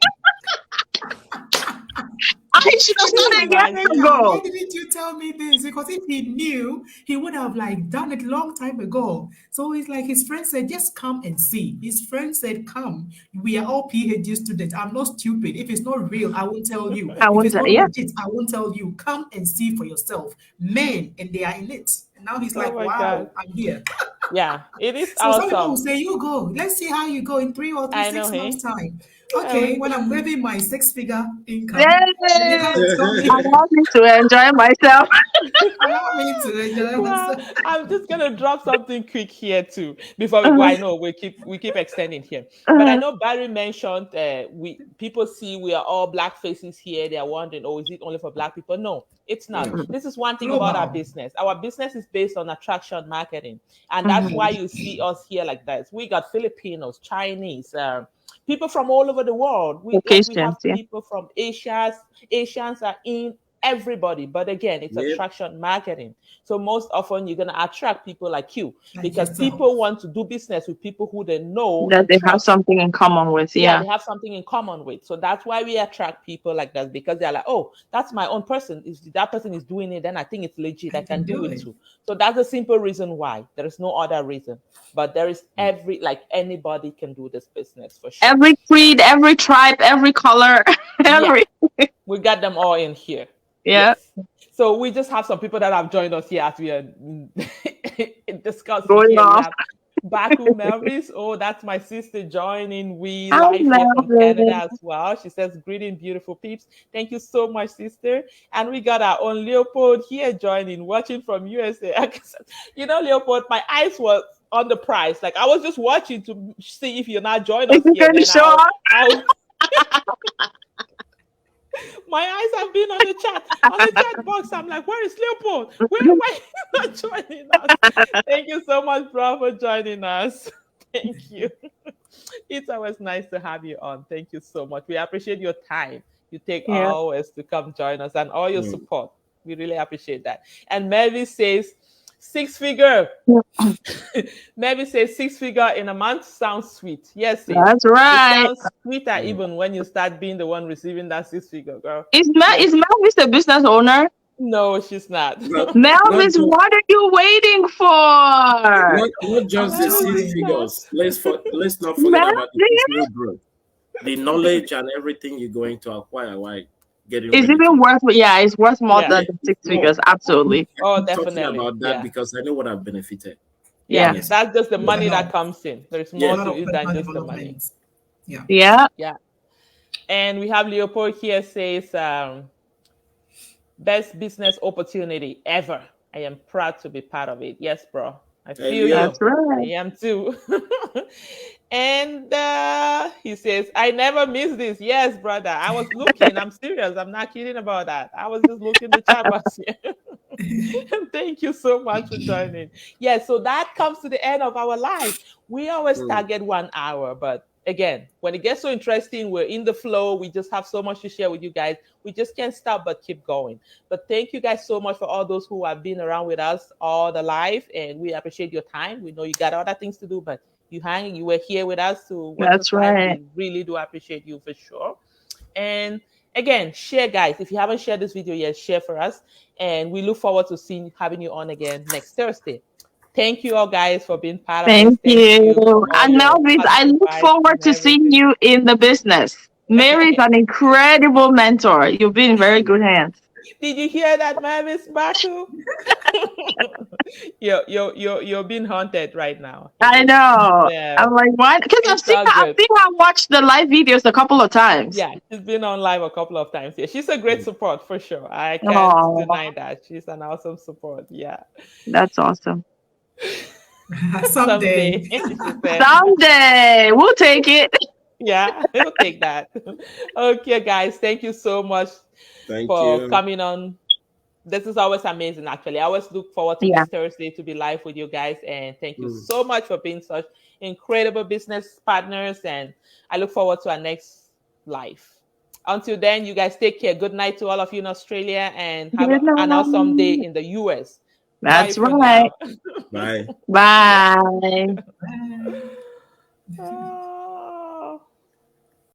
I should have And he's Can you started like, years imagine? Rebecca, why ago. didn't you tell me this? Because if he knew, he would have like done it long time ago. So it's like his friend said, just come and see. His friend said, come. We are all PhD students. I'm not stupid. If it's not real, I won't tell you. I If want it's to, not yeah. legit, I won't tell you. Come and see for yourself. Men, and they are in it. And now he's Oh like, my God. wow, I'm here. Yeah. It is So some people will awesome. say, you go. Let's see how you go in I know, 6 hey? months' time. Yeah. Okay, when I'm having my six-figure income, then you come Yay! and tell I me. want me to enjoy myself. Allow me to enjoy Well, myself. I'm just gonna drop something quick here too before we go. I know we keep extending here, but I know Barry mentioned we people see we are all black faces here. They are wondering, oh, is it only for black people? No, it's not. Yeah. This is one thing about our Global. business. Our business is based on attraction marketing, and that's why Mhm. you see us here like this. We got Filipinos, Chinese. People from all over the world. We have Locations, yeah. people from Asia. Asians are in everybody, but again, it's Yep. attraction marketing. So most often you're going to attract people like you Like because yourself. people want to do business with people who they know That and they have trust. something in common with, Yeah, yeah. they have something in common with. So that's why we attract people like that, because they're like, oh, that's my own person. If that person is doing it, then I think it's legit. I I can can do do it it. too. So that's the simple reason why. There is no other reason. But there is anybody can do this business for sure. Every creed, every tribe, every color, Yeah, every, we got them all in here. yeah, Yes. So we just have some people that have joined us here as we are discussing going here. We off. have Baku Melvis. Oh, that's my sister joining. We I live here love from Canada it. as well. She says, greeting, beautiful peeps. Thank you so much, sister. And we got our own Leopold here joining, watching from USA. Leopold, my eyes were on the prize. Like I was just watching to see if you're not joining If us you here. can Then show up, I'll my eyes have been on the chat box. I'm like, where is Leopold? Why is he not joining us? Thank you so much, bro, for joining us. Thank you. It's always nice to have you on. Thank you so much. We appreciate your time. You take yeah. always to come join us and all your Mm. support. We really appreciate that. And Mavis says, six figure. Maybe say six figure in a month sounds sweet. Yes, sis. That's It right. sounds sweeter Mm. even when you start being the one receiving that six figure, girl. Is Yes. Melvis a business owner? No, she's not. Not not Melvis, just what are you waiting for? not just the Do six Maybe it. not. figures. Let's not forget about the Melvis personal growth, the knowledge and everything you're going to acquire while getting is ready to. even worth, yeah, it's worth more Yeah. than Yeah, the it's six more. figures. Absolutely. I Oh, keep talking definitely. about that Yeah. because I know what I've benefited. Yeah. Yeah. Yes. That's just the A money Honestly. that lot. comes in. There's A more Yeah. lot to of it than personal just the money. development. Yeah. Yeah. Yeah. And we have Leopold here says, best business opportunity ever. I am proud to be part of it. Yes, bro. I Hey, feel Leo. you. That's I right. am too. And he says, I never miss this. Yes, brother. I was looking. I'm serious. I'm not kidding about that. I was just looking the chat box here. Thank you so much for joining. Yeah, so that comes to the end of our live. We always Mm. target 1 hour, but again, when it gets so interesting, we're in the flow. We just have so much to share with you guys. We just can't stop but keep going. But thank you guys so much for all those who have been around with us all the live, and we appreciate your time. We know you got other things to do, but you were here with us to watch us That's live. right. We really do appreciate you for sure. And again, share, guys. If you haven't shared this video yet, share for us. And we look forward to having you on again next Thursday. Thank you all, guys, for being part of this. Thank Thank you you. for all And your Melvis, I positive look vibes forward and to seeing everything. you in the business. Mary's an incredible mentor. You've been in very good hands. Did you hear that, Mavis Baku? You're being haunted right now. It I is. know. Yeah, I'm like, why? Because it's all I've good. seen her watch the live videos a couple of times. Yeah, she's been on live a couple of times. Yeah, she's a great Mm. support for sure. I can't Oh, deny that. She's an awesome support. Yeah. that's awesome. Someday. Someday, she said. Someday we'll take it. Yeah, we'll take that. Okay, guys, thank you so much Thank for you. coming on. This is always amazing, actually. I always look forward to Yeah. this Thursday to be live with you guys. And thank you Mm. so much for being such incredible business partners. And I look forward to our next live. Until then, you guys take care. Good night to all of you in Australia and have Good an awesome day night. in the US. Bye That's for right. now. Bye. Bye. Bye.